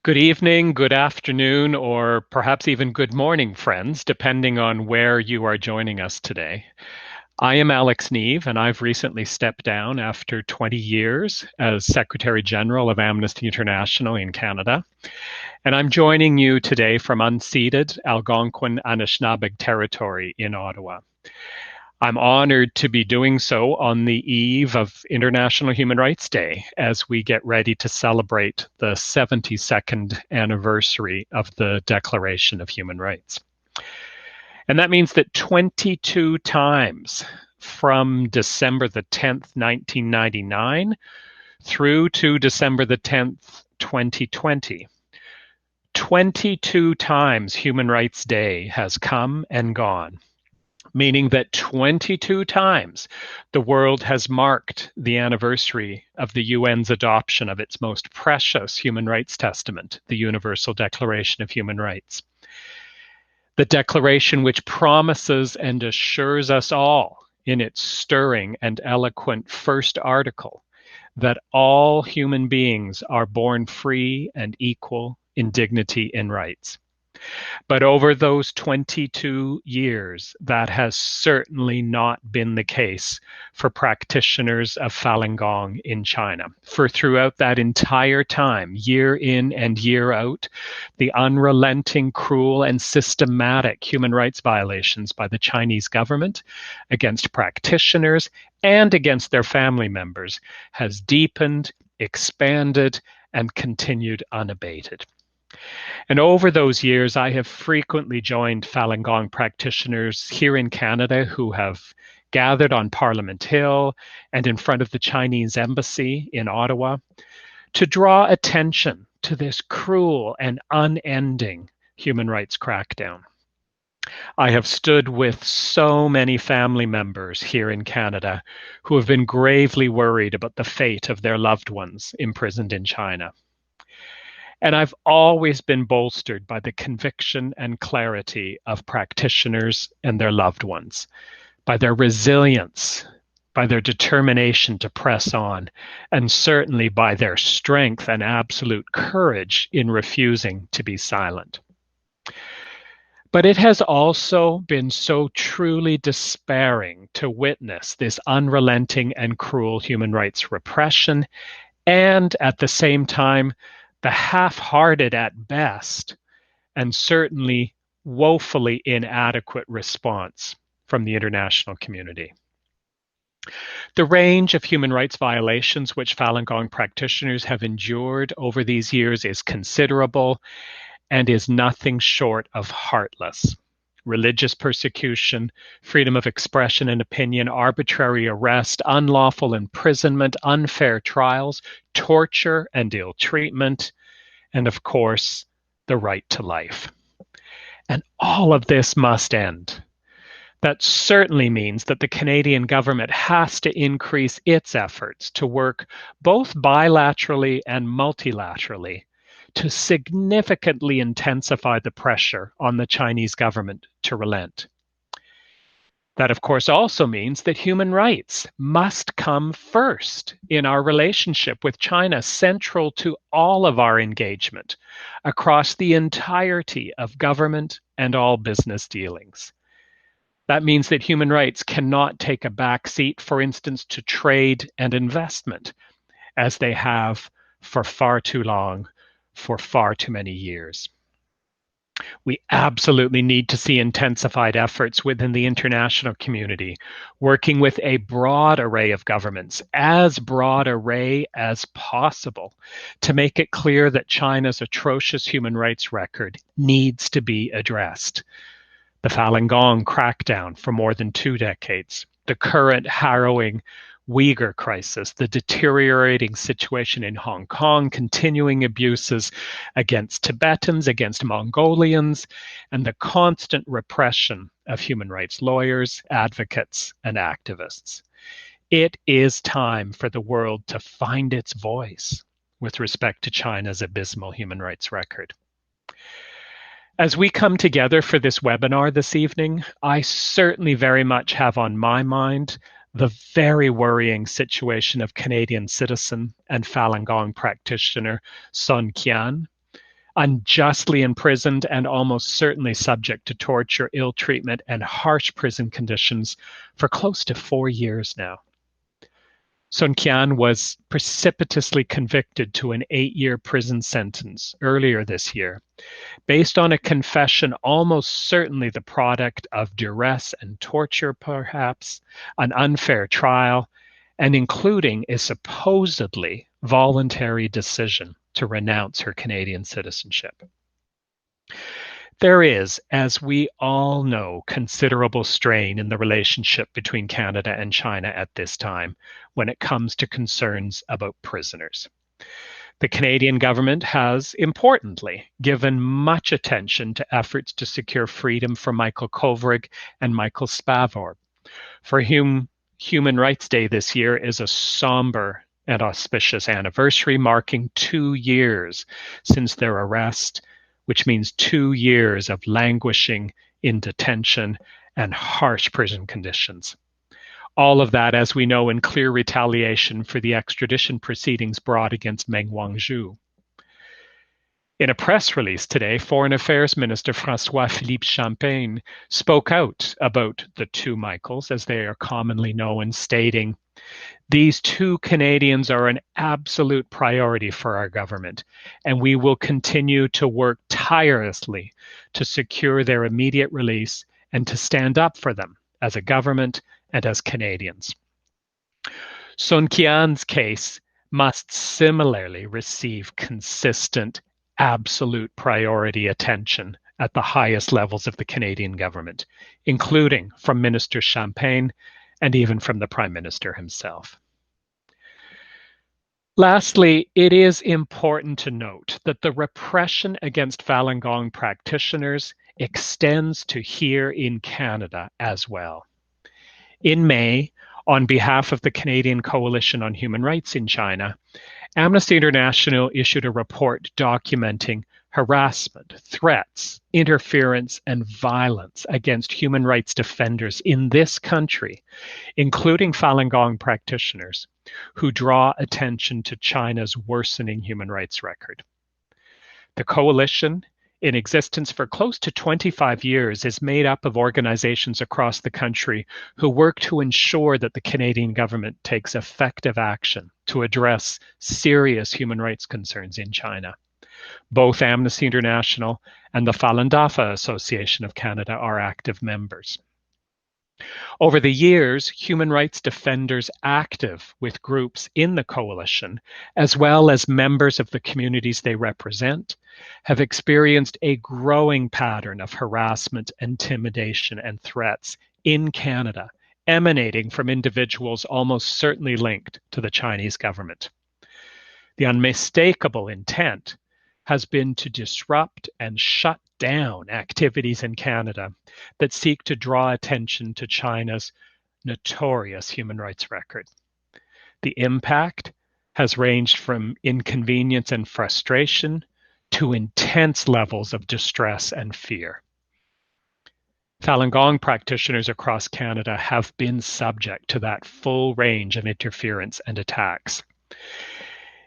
Good evening, good afternoon, or perhaps even good morning, friends, depending on where you are joining us today. I am Alex Neve, and I've recently stepped down after 20 years as Secretary General of Amnesty International in Canada. And I'm joining you today from unceded Algonquin Anishinaabe territory in Ottawa. I'm honored to be doing so on the eve of International Human Rights Day as we get ready to celebrate the 72nd anniversary of the Declaration of Human Rights. And that means that 22 times from December the 10th, 1999 through to December the 10th, 2020, 22 times Human Rights Day has come and gone, meaning that 22 times the world has marked the anniversary of the UN's adoption of its most precious human rights testament, the Universal Declaration of Human Rights. The declaration which promises and assures us all in its stirring and eloquent first article that all human beings are born free and equal in dignity and rights. But over those 22 years, that has certainly not been the case for practitioners of Falun Gong in China. For throughout that entire time, year in and year out, the unrelenting, cruel, and systematic human rights violations by the Chinese government against practitioners and against their family members has deepened, expanded, and continued unabated. And over those years, I have frequently joined Falun Gong practitioners here in Canada who have gathered on Parliament Hill and in front of the Chinese embassy in Ottawa to draw attention to this cruel and unending human rights crackdown. I have stood with so many family members here in Canada who have been gravely worried about the fate of their loved ones imprisoned in China. And I've always been bolstered by the conviction and clarity of practitioners and their loved ones, by their resilience, by their determination to press on, and certainly by their strength and absolute courage in refusing to be silent. But it has also been so truly despairing to witness this unrelenting and cruel human rights repression, and at the same time, the half-hearted at best, and certainly woefully inadequate response from the international community. The range of human rights violations which Falun Gong practitioners have endured over these years is considerable and is nothing short of heartless. Religious persecution, freedom of expression and opinion, arbitrary arrest, unlawful imprisonment, unfair trials, torture and ill treatment, and of course, the right to life. And all of this must end. That certainly means that the Canadian government has to increase its efforts to work both bilaterally and multilaterally to significantly intensify the pressure on the Chinese government to relent. That, of course, also means that human rights must come first in our relationship with China, central to all of our engagement across the entirety of government and all business dealings. That means that human rights cannot take a back seat, for instance, to trade and investment, as they have for far too long, for far too many years. We absolutely need to see intensified efforts within the international community, working with a broad array of governments, as broad array as possible, to make it clear that China's atrocious human rights record needs to be addressed. The Falun Gong crackdown for more than 2 decades, the current harrowing Uyghur crisis, the deteriorating situation in Hong Kong, continuing abuses against Tibetans, against Mongolians, and the constant repression of human rights lawyers, advocates, and activists. It is time for the world to find its voice with respect to China's abysmal human rights record. As we come together for this webinar this evening, I certainly very much have on my mind the very worrying situation of Canadian citizen and Falun Gong practitioner Sun Qian, unjustly imprisoned and almost certainly subject to torture, ill treatment, and harsh prison conditions for close to 4 years now. Sun Qian was precipitously convicted to an 8-year prison sentence earlier this year, based on a confession almost certainly the product of duress and torture, perhaps, an unfair trial, and including a supposedly voluntary decision to renounce her Canadian citizenship. There is, as we all know, considerable strain in the relationship between Canada and China at this time when it comes to concerns about prisoners. The Canadian government has, importantly, given much attention to efforts to secure freedom for Michael Kovrig and Michael Spavor, for whom Human Rights Day this year is a somber and auspicious anniversary marking 2 years since their arrest, which means 2 years of languishing in detention and harsh prison conditions. All of that, as we know, in clear retaliation for the extradition proceedings brought against Meng Wanzhou. In a press release today, Foreign Affairs Minister François-Philippe Champagne spoke out about the two Michaels, as they are commonly known, stating, "These two Canadians are an absolute priority for our government, and we will continue to work tirelessly to secure their immediate release and to stand up for them as a government and as Canadians." Sun Qian's case must similarly receive consistent, absolute priority attention at the highest levels of the Canadian government, including from Minister Champagne and even from the Prime Minister himself. Lastly, it is important to note that the repression against Falun Gong practitioners extends to here in Canada as well. In May, on behalf of the Canadian Coalition on Human Rights in China, Amnesty International issued a report documenting harassment, threats, interference, and violence against human rights defenders in this country, including Falun Gong practitioners, who draw attention to China's worsening human rights record. The coalition, in existence for close to 25 years, is made up of organizations across the country who work to ensure that the Canadian government takes effective action to address serious human rights concerns in China. Both Amnesty International and the Falun Dafa Association of Canada are active members. Over the years, human rights defenders active with groups in the coalition, as well as members of the communities they represent, have experienced a growing pattern of harassment, intimidation, and threats in Canada, emanating from individuals almost certainly linked to the Chinese government. The unmistakable intent has been to disrupt and shut down activities in Canada that seek to draw attention to China's notorious human rights record. The impact has ranged from inconvenience and frustration to intense levels of distress and fear. Falun Gong practitioners across Canada have been subject to that full range of interference and attacks.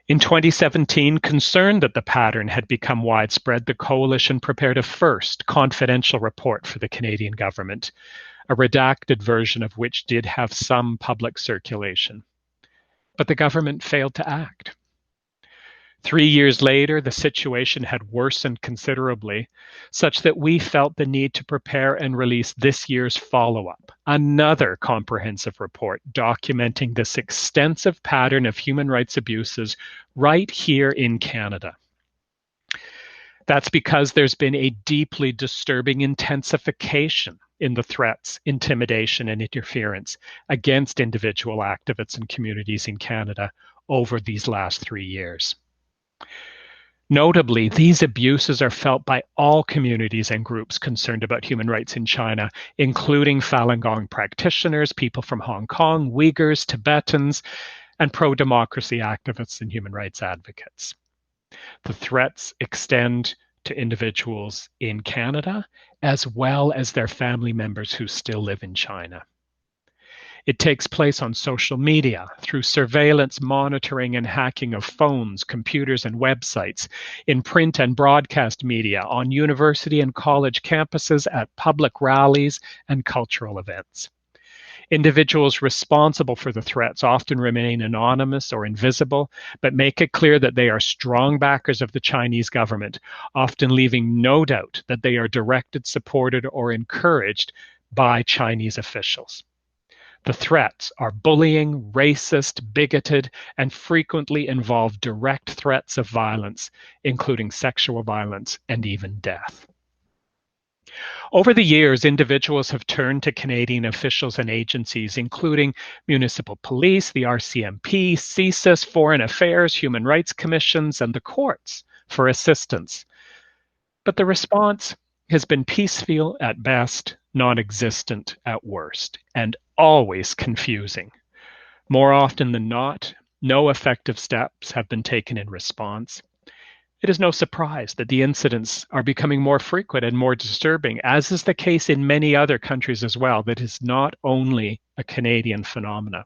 In 2017, concerned that the pattern had become widespread, the coalition prepared a first confidential report for the Canadian government, a redacted version of which did have some public circulation. But the government failed to act. 3 years later, the situation had worsened considerably, such that we felt the need to prepare and release this year's follow-up, another comprehensive report documenting this extensive pattern of human rights abuses right here in Canada. That's because there's been a deeply disturbing intensification in the threats, intimidation, and interference against individual activists and communities in Canada over these last 3 years. Notably, these abuses are felt by all communities and groups concerned about human rights in China, including Falun Gong practitioners, people from Hong Kong, Uyghurs, Tibetans, and pro-democracy activists and human rights advocates. The threats extend to individuals in Canada, as well as their family members who still live in China. It takes place on social media, through surveillance, monitoring, and hacking of phones, computers, and websites, in print and broadcast media, on university and college campuses, at public rallies, and cultural events. Individuals responsible for the threats often remain anonymous or invisible, but make it clear that they are strong backers of the Chinese government, often leaving no doubt that they are directed, supported, or encouraged by Chinese officials. The threats are bullying, racist, bigoted, and frequently involve direct threats of violence, including sexual violence and even death. Over the years, individuals have turned to Canadian officials and agencies, including municipal police, the RCMP, CSIS, Foreign Affairs, Human Rights Commissions, and the courts for assistance. But the response has been piecemeal at best, non-existent at worst, and always confusing. More often than not, no effective steps have been taken in response. It is no surprise that the incidents are becoming more frequent and more disturbing, as is the case in many other countries as well. That is not only a Canadian phenomenon.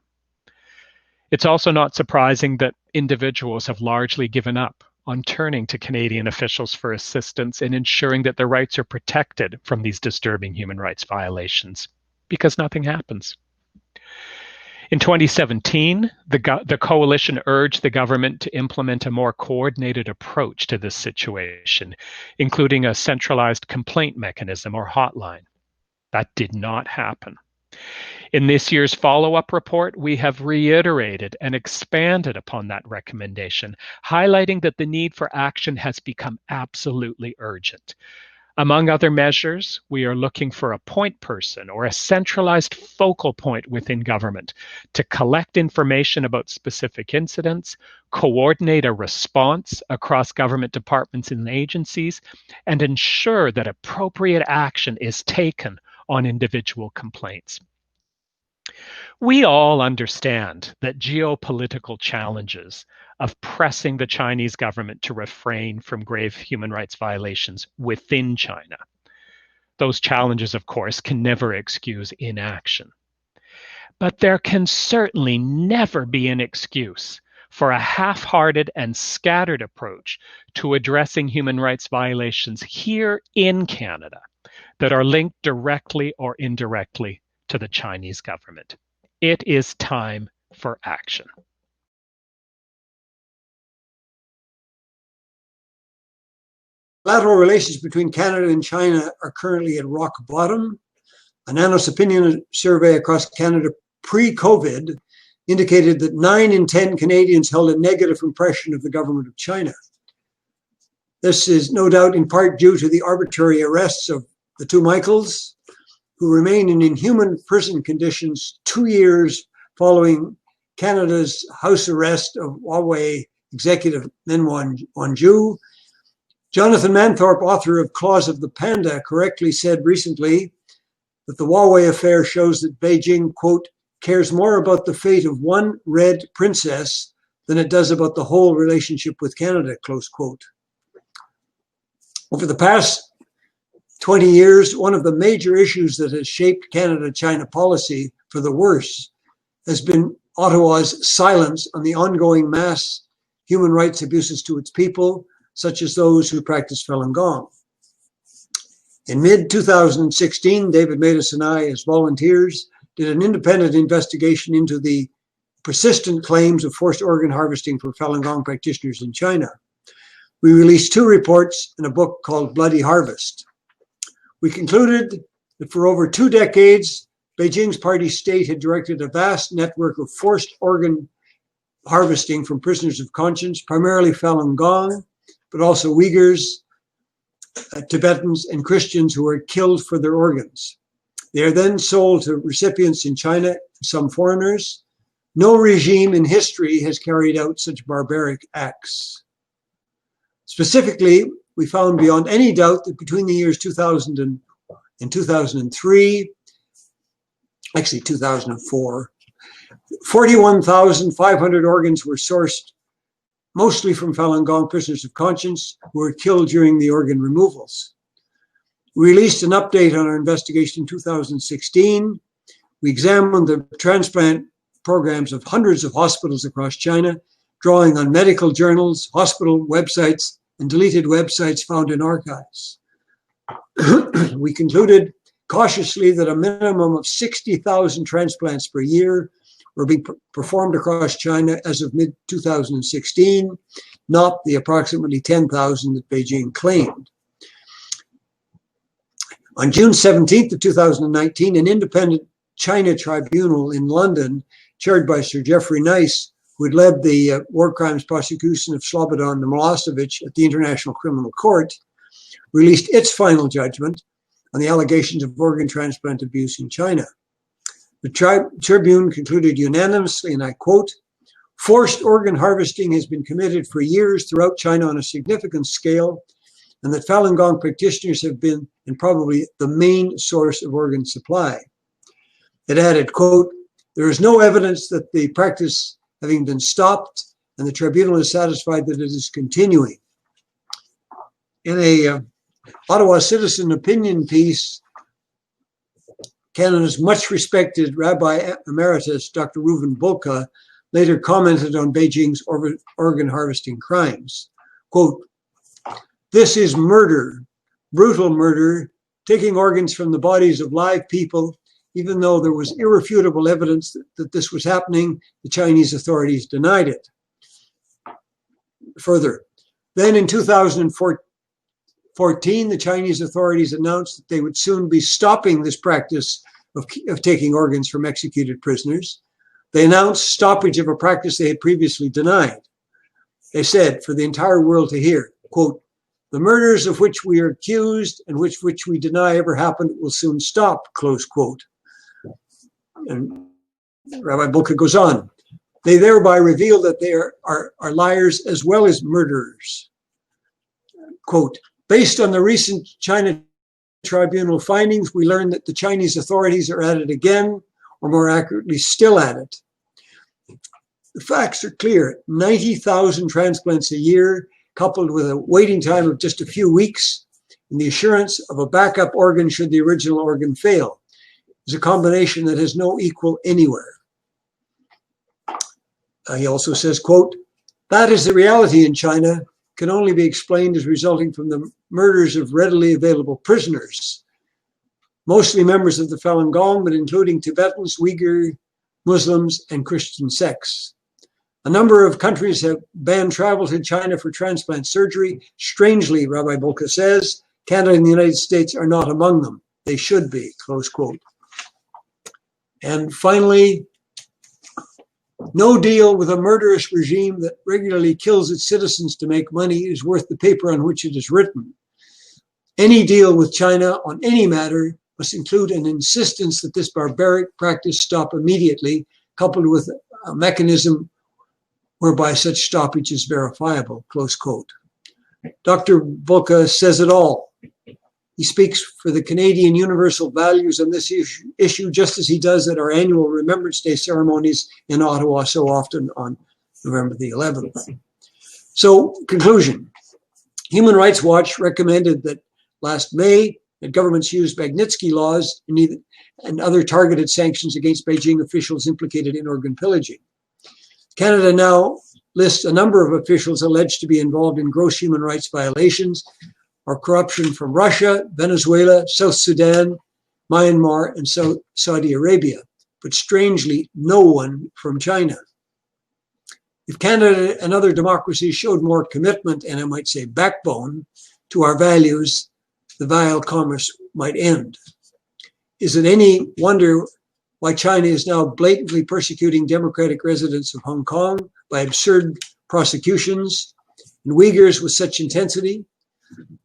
It's also not surprising that individuals have largely given up on turning to Canadian officials for assistance in ensuring that their rights are protected from these disturbing human rights violations, because nothing happens. In 2017, the coalition urged the government to implement a more coordinated approach to this situation, including a centralized complaint mechanism or hotline. That did not happen. In this year's follow-up report, we have reiterated and expanded upon that recommendation, highlighting that the need for action has become absolutely urgent. Among other measures, we are looking for a point person or a centralized focal point within government to collect information about specific incidents, coordinate a response across government departments and agencies, and ensure that appropriate action is taken on individual complaints. We all understand that geopolitical challenges of pressing the Chinese government to refrain from grave human rights violations within China. Those challenges, of course, can never excuse inaction. But there can certainly never be an excuse for a half-hearted and scattered approach to addressing human rights violations here in Canada that are linked directly or indirectly to the Chinese government. It is time for action. Bilateral relations between Canada and China are currently at rock bottom. A Nanos opinion survey across Canada pre-COVID indicated that 9 in 10 Canadians held a negative impression of the government of China. This is no doubt in part due to the arbitrary arrests of the two Michaels, who remain in inhuman prison conditions 2 years following Canada's house arrest of Huawei executive Meng Wanzhou. Jonathan Manthorpe, author of Claws of the Panda, correctly said recently that the Huawei affair shows that Beijing, quote, cares more about the fate of one red princess than it does about the whole relationship with Canada, close quote. Over the past 20 years, one of the major issues that has shaped Canada-China policy for the worse has been Ottawa's silence on the ongoing mass human rights abuses to its people, such as those who practice Falun Gong. In mid-2016, David Matus and I, as volunteers, did an independent investigation into the persistent claims of forced organ harvesting for Falun Gong practitioners in China. We released 2 reports and a book called Bloody Harvest. We concluded that for over 2 decades, Beijing's party state had directed a vast network of forced organ harvesting from prisoners of conscience, primarily Falun Gong, but also Uyghurs, Tibetans, and Christians who are killed for their organs. They are then sold to recipients in China and some foreigners. No regime in history has carried out such barbaric acts. Specifically, we found beyond any doubt that between the years 2000 and 2003, actually 2004, 41,500 organs were sourced, mostly from Falun Gong prisoners of conscience who were killed during the organ removals. We released an update on our investigation in 2016. We examined the transplant programs of hundreds of hospitals across China, drawing on medical journals, hospital websites, and deleted websites found in archives. We concluded cautiously that a minimum of 60,000 transplants per year were being performed across China as of mid-2016, not the approximately 10,000 that Beijing claimed. On June 17th of 2019, an independent China tribunal in London, chaired by Sir Geoffrey Nice, who had led the war crimes prosecution of Slobodan Milosevic at the International Criminal Court, released its final judgment on the allegations of organ transplant abuse in China. The Tribune concluded unanimously, and I quote, "Forced organ harvesting has been committed for years throughout China on a significant scale, and that Falun Gong practitioners have been, and probably, the main source of organ supply." It added, quote, "There is no evidence that the practice having been stopped, and the tribunal is satisfied that it is continuing." In a Ottawa Citizen opinion piece, Canada's much respected Rabbi Emeritus, Dr. Reuven Bulka, later commented on Beijing's organ harvesting crimes. Quote, "This is murder, brutal murder, taking organs from the bodies of live people. Even though there was irrefutable evidence that this was happening, the Chinese authorities denied it." Further, then in 2014, the Chinese authorities announced that they would soon be stopping this practice of taking organs from executed prisoners. They announced stoppage of a practice they had previously denied. They said, for the entire world to hear, quote, "The murders of which we are accused and which we deny ever happened will soon stop," close quote. And Rabbi Bulka goes on, "They thereby reveal that they are liars as well as murderers." Quote, "Based on the recent China tribunal findings, we learned that the Chinese authorities are at it again, or more accurately, still at it. The facts are clear. 90,000 transplants a year, coupled with a waiting time of just a few weeks, and the assurance of a backup organ should the original organ fail, is a combination that has no equal anywhere." He also says, quote, "That is the reality in China, can only be explained as resulting from the murders of readily available prisoners, mostly members of the Falun Gong, but including Tibetans, Uyghur, Muslims, and Christian sects. A number of countries have banned travel to China for transplant surgery. Strangely, Rabbi Bulka says, Canada and the United States are not among them. They should be," close quote. And finally, "No deal with a murderous regime that regularly kills its citizens to make money is worth the paper on which it is written. Any deal with China on any matter must include an insistence that this barbaric practice stop immediately, coupled with a mechanism whereby such stoppage is verifiable," close quote. Dr. Bulka says it all. He speaks for the Canadian universal values on this issue, just as he does at our annual Remembrance Day ceremonies in Ottawa so often on November the 11th. So, conclusion. Human Rights Watch recommended that last May that governments use Magnitsky laws and other targeted sanctions against Beijing officials implicated in organ pillaging. Canada now lists a number of officials alleged to be involved in gross human rights violations or corruption from Russia, Venezuela, South Sudan, Myanmar, and Saudi Arabia, but strangely, no one from China. If Canada and other democracies showed more commitment, and I might say backbone, to our values, the vile commerce might end. Is it any wonder why China is now blatantly persecuting democratic residents of Hong Kong by absurd prosecutions and Uyghurs with such intensity?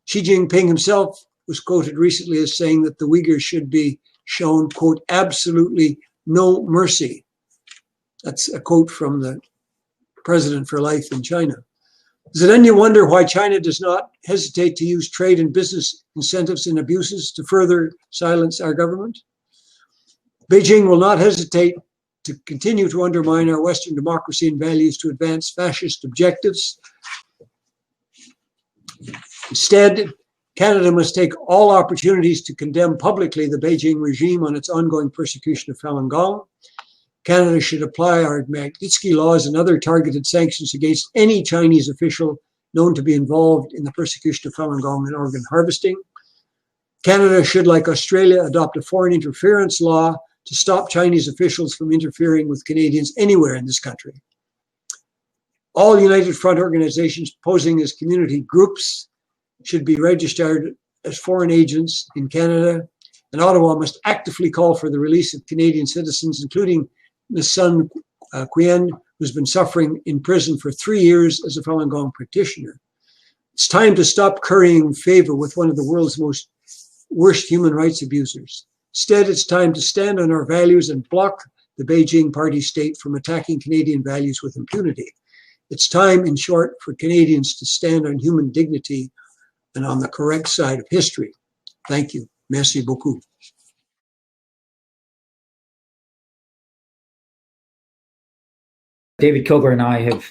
Xi Jinping himself was quoted recently as saying that the Uyghurs should be shown, quote, "absolutely no mercy." That's a quote from the president for life in China. Is it any wonder why China does not hesitate to use trade and business incentives and abuses to further silence our government? Beijing will not hesitate to continue to undermine our Western democracy and values to advance fascist objectives. Instead, Canada must take all opportunities to condemn publicly the Beijing regime on its ongoing persecution of Falun Gong. Canada should apply our Magnitsky laws and other targeted sanctions against any Chinese official known to be involved in the persecution of Falun Gong and organ harvesting. Canada should, like Australia, adopt a foreign interference law to stop Chinese officials from interfering with Canadians anywhere in this country. All United Front organizations posing as community groups should be registered as foreign agents in Canada, and Ottawa must actively call for the release of Canadian citizens, including Ms. Sun Quyen, who's been suffering in prison for 3 years as a Falun Gong practitioner. It's time to stop currying favor with one of the world's worst human rights abusers. Instead, it's time to stand on our values and block the Beijing party state from attacking Canadian values with impunity. It's time, in short, for Canadians to stand on human dignity and on the correct side of history. Thank you. Merci beaucoup. David Kilgour and I have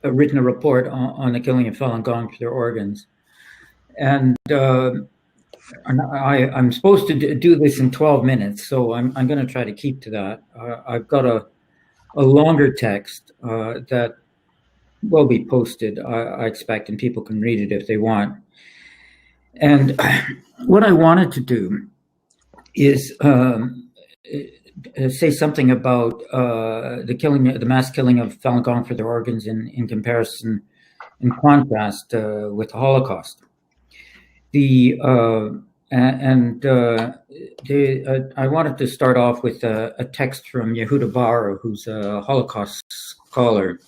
written a report on the killing of Falun Gong for their organs. And I'm supposed to do this in 12 minutes, so I'm going to try to keep to that. I've got a longer text that will be posted, I expect, and people can read it if they want. And what I wanted to do is say something about the mass killing of Falun Gong for their organs in comparison, in contrast with the Holocaust. I wanted to start off with a text from Yehuda Bar, who's a Holocaust scholar.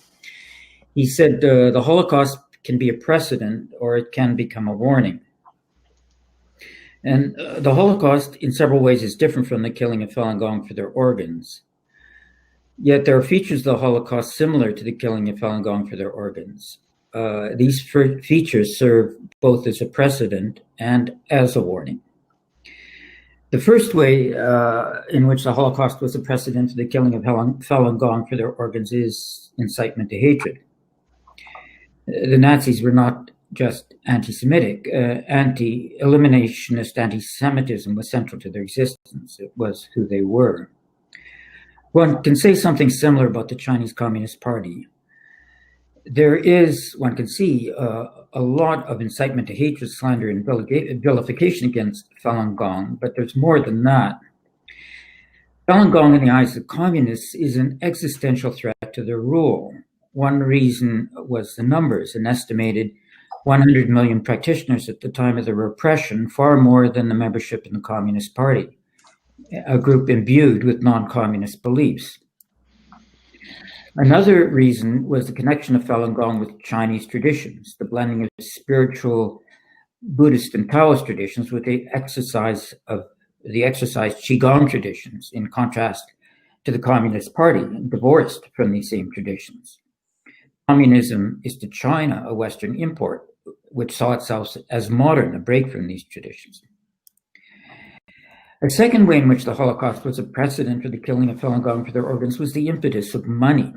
He said, the Holocaust can be a precedent or it can become a warning. And the Holocaust, in several ways, is different from the killing of Falun Gong for their organs. Yet there are features of the Holocaust similar to the killing of Falun Gong for their organs. These features serve both as a precedent and as a warning. The first way in which the Holocaust was a precedent to the killing of Falun Gong for their organs is incitement to hatred. The Nazis were not just anti-Semitic. Anti-eliminationist anti-Semitism was central to their existence. It was who they were. One can say something similar about the Chinese Communist Party. There is, one can see, a lot of incitement to hatred, slander, and vilification against Falun Gong, but there's more than that. Falun Gong, in the eyes of communists, is an existential threat to their rule. One reason was the numbers, an estimated 100 million practitioners at the time of the repression, far more than the membership in the Communist Party, a group imbued with non-communist beliefs. Another reason was the connection of Falun Gong with Chinese traditions, the blending of spiritual Buddhist and Taoist traditions with the exercise Qigong traditions, in contrast to the Communist Party, divorced from these same traditions. Communism is to China a Western import, which saw itself as modern, a break from these traditions. A second way in which the Holocaust was a precedent for the killing of Falun Gong for their organs was the impetus of money.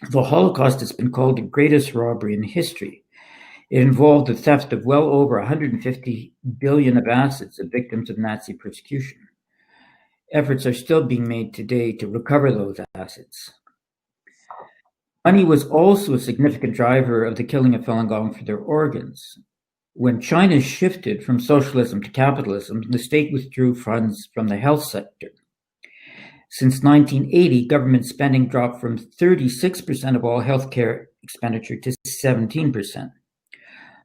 The Holocaust has been called the greatest robbery in history. It involved the theft of well over 150 billion of assets of victims of Nazi persecution. Efforts are still being made today to recover those assets. Money was also a significant driver of the killing of Falun Gong for their organs. When China shifted from socialism to capitalism, the state withdrew funds from the health sector. Since 1980, government spending dropped from 36% of all healthcare expenditure to 17%.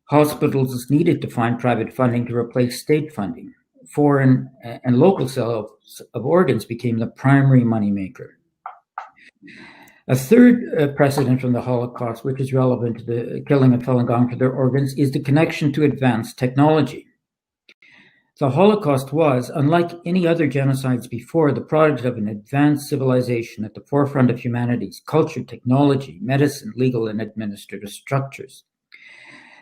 Hospitals needed to find private funding to replace state funding. Foreign and local sales of organs became the primary moneymaker. A third precedent from the Holocaust, which is relevant to the killing of Falun Gong for their organs, is the connection to advanced technology. The Holocaust was, unlike any other genocides before, the product of an advanced civilization at the forefront of humanity's culture, technology, medicine, legal, and administrative structures.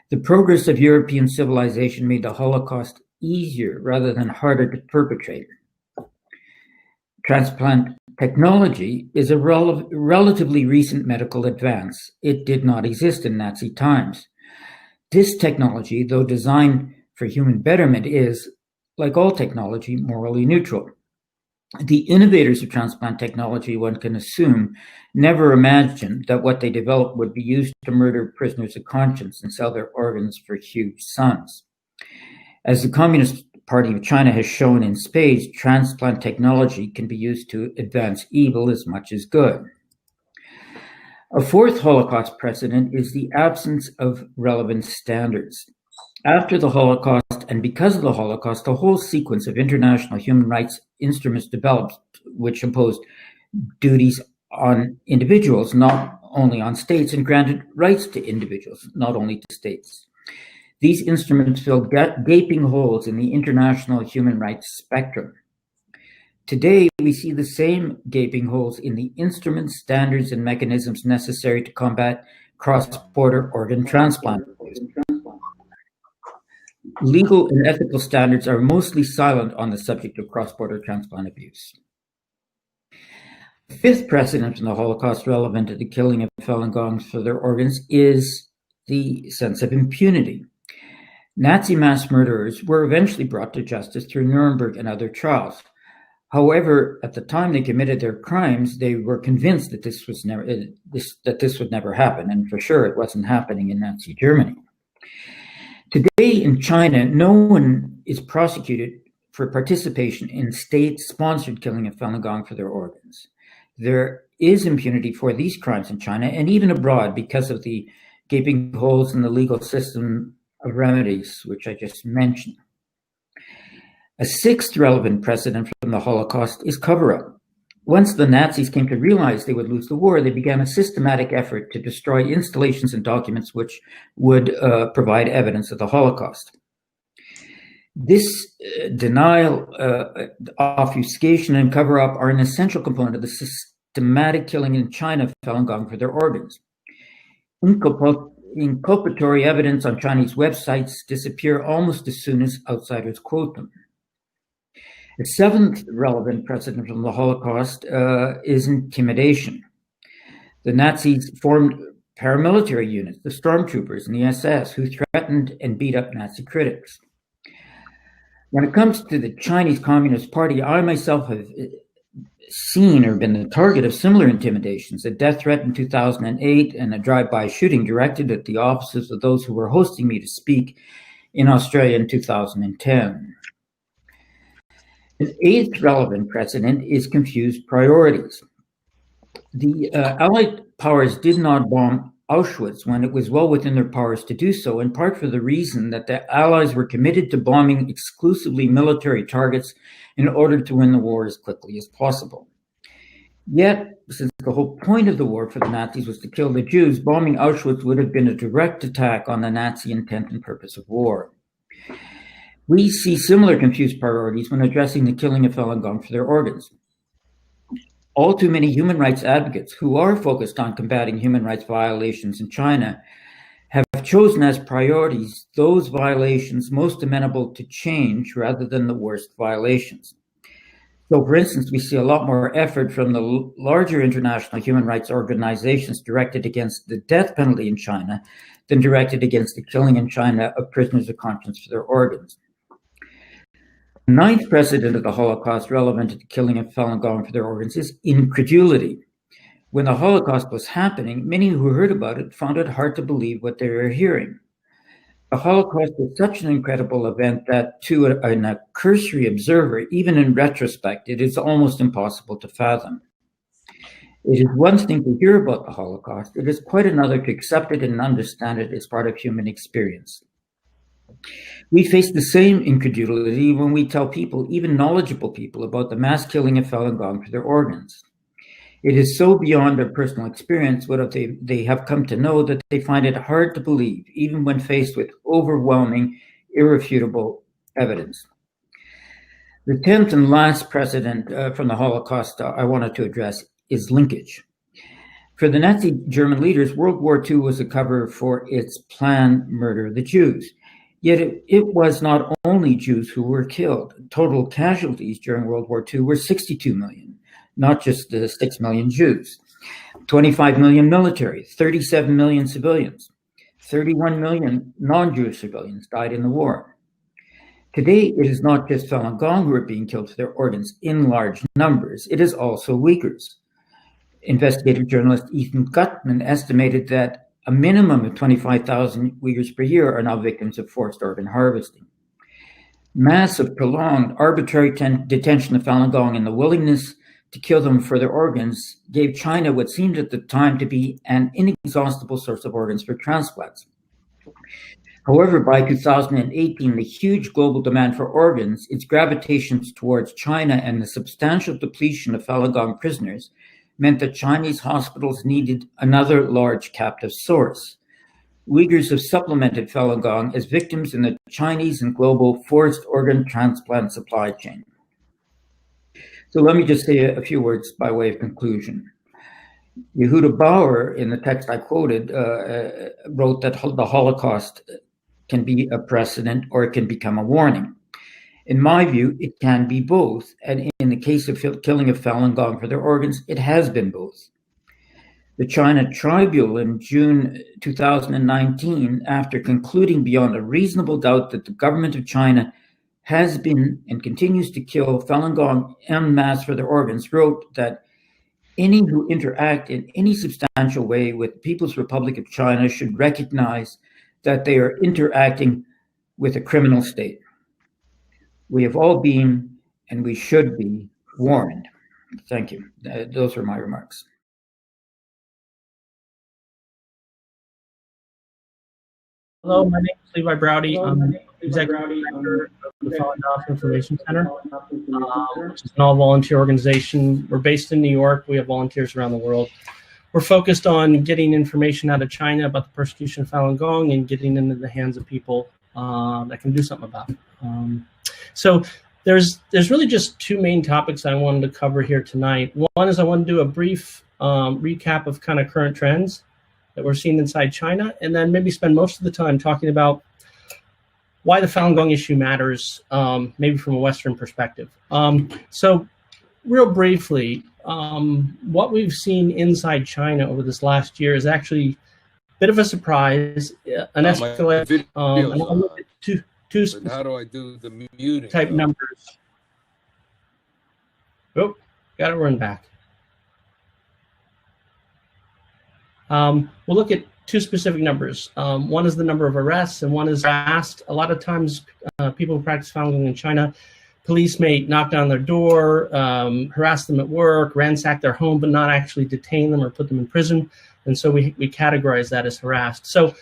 The progress of European civilization made the Holocaust easier rather than harder to perpetrate. Transplant technology is a relatively recent medical advance. It did not exist in Nazi times. This technology, though designed for human betterment, is, like all technology, morally neutral. The innovators of transplant technology, one can assume, never imagined that what they developed would be used to murder prisoners of conscience and sell their organs for huge sums. As the Communist Party of China has shown in spades, transplant technology can be used to advance evil as much as good. A fourth Holocaust precedent is the absence of relevant standards. After the Holocaust, and because of the Holocaust, a whole sequence of international human rights instruments developed, which imposed duties on individuals, not only on states, and granted rights to individuals, not only to states. These instruments filled gaping holes in the international human rights spectrum. Today, we see the same gaping holes in the instruments, standards, and mechanisms necessary to combat cross-border organ transplant. Legal and ethical standards are mostly silent on the subject of cross-border transplant abuse. The fifth precedent from the Holocaust relevant to the killing of Falun Gongs for their organs is the sense of impunity. Nazi mass murderers were eventually brought to justice through Nuremberg and other trials. However, at the time they committed their crimes, they were convinced that this would never happen, and for sure it wasn't happening in Nazi Germany. Today in China, no one is prosecuted for participation in state-sponsored killing of Falun Gong for their organs. There is impunity for these crimes in China and even abroad because of the gaping holes in the legal system of remedies, which I just mentioned. A sixth relevant precedent from the Holocaust is cover-up. Once the Nazis came to realize they would lose the war, they began a systematic effort to destroy installations and documents which would provide evidence of the Holocaust. This denial, obfuscation, and cover-up are an essential component of the systematic killing in China of Falun Gong for their organs. Inculpatory evidence on Chinese websites disappear almost as soon as outsiders quote them. The seventh relevant precedent from the Holocaust is intimidation. The Nazis formed paramilitary units, the stormtroopers and the SS, who threatened and beat up Nazi critics. When it comes to the Chinese Communist Party, I myself have seen or been the target of similar intimidations, a death threat in 2008 and a drive-by shooting directed at the offices of those who were hosting me to speak in Australia in 2010. An eighth relevant precedent is confused priorities. The Allied powers did not bomb Auschwitz when it was well within their powers to do so, in part for the reason that the Allies were committed to bombing exclusively military targets in order to win the war as quickly as possible. Yet, since the whole point of the war for the Nazis was to kill the Jews, bombing Auschwitz would have been a direct attack on the Nazi intent and purpose of war. We see similar confused priorities when addressing the killing of Falun Gong for their organs. All too many human rights advocates who are focused on combating human rights violations in China have chosen as priorities those violations most amenable to change rather than the worst violations. So, for instance, we see a lot more effort from the larger international human rights organizations directed against the death penalty in China than directed against the killing in China of prisoners of conscience for their organs. The ninth precedent of the Holocaust relevant to the killing of Falun Gong for their organs is incredulity. When the Holocaust was happening, many who heard about it found it hard to believe what they were hearing. The Holocaust was such an incredible event that to a cursory observer, even in retrospect, it is almost impossible to fathom. It is one thing to hear about the Holocaust. It is quite another to accept it and understand it as part of human experience. We face the same incredulity when we tell people, even knowledgeable people, about the mass killing of Falun Gong for their organs. It is so beyond their personal experience what they have come to know that they find it hard to believe, even when faced with overwhelming, irrefutable evidence. The 10th and last precedent from the Holocaust I wanted to address is linkage. For the Nazi German leaders, World War II was a cover for its planned murder of the Jews. Yet it was not only Jews who were killed. Total casualties during World War II were 62 million, not just the 6 million Jews. 25 million military, 37 million civilians, 31 million non-Jewish civilians died in the war. Today, it is not just Falun Gong who are being killed for their organs in large numbers. It is also Uyghurs. Investigative journalist Ethan Gutman estimated that a minimum of 25,000 Uyghurs per year are now victims of forced organ harvesting. Massive, prolonged, arbitrary detention of Falun Gong and the willingness to kill them for their organs gave China what seemed at the time to be an inexhaustible source of organs for transplants. However, by 2018, the huge global demand for organs, its gravitations towards China, and the substantial depletion of Falun Gong prisoners meant that Chinese hospitals needed another large captive source. Uyghurs have supplemented Falun Gong as victims in the Chinese and global forced organ transplant supply chain. So let me just say a few words by way of conclusion. Yehuda Bauer, in the text I quoted, wrote that the Holocaust can be a precedent or it can become a warning. In my view, it can be both. And in the case of killing of Falun Gong for their organs, it has been both. The China Tribunal in June 2019, after concluding beyond a reasonable doubt that the government of China has been and continues to kill Falun Gong en masse for their organs, wrote that any who interact in any substantial way with the People's Republic of China should recognize that they are interacting with a criminal state. We have all been, and we should be, warned. Thank you. Those are my remarks. Hello, my name is Levi Browde. I'm Executive Director of the Falun Gong Information Center, which is an all-volunteer organization. We're based in New York. We have volunteers around the world. We're focused on getting information out of China about the persecution of Falun Gong and getting into the hands of people that can do something about it. So there's really just two main topics I wanted to cover here tonight. One is I want to do a brief recap of kind of current trends that we're seeing inside China, and then maybe spend most of the time talking about why the Falun Gong issue matters, maybe from a Western perspective. So real briefly, what we've seen inside China over this last year is actually a bit of a surprise, an escalation. And I'll look at two how do I do the muting type numbers. Oh, got to run back. We'll look at two specific numbers. One is the number of arrests, and one is harassed. A lot of times, people who practice Falun Gong in China, police may knock down their door, harass them at work, ransack their home, but not actually detain them or put them in prison. And so we categorize that as harassed. So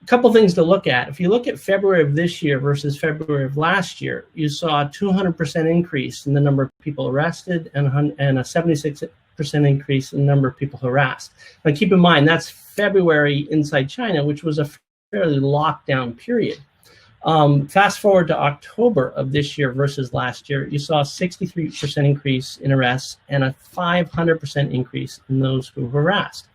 a couple things to look at. If you look at February of this year versus February of last year, you saw a 200% increase in the number of people arrested and a 76% increase in the number of people harassed. Now keep in mind, that's February inside China, which was a fairly lockdown period. Fast forward to October of this year versus last year, you saw a 63% increase in arrests and a 500% increase in those who were harassed.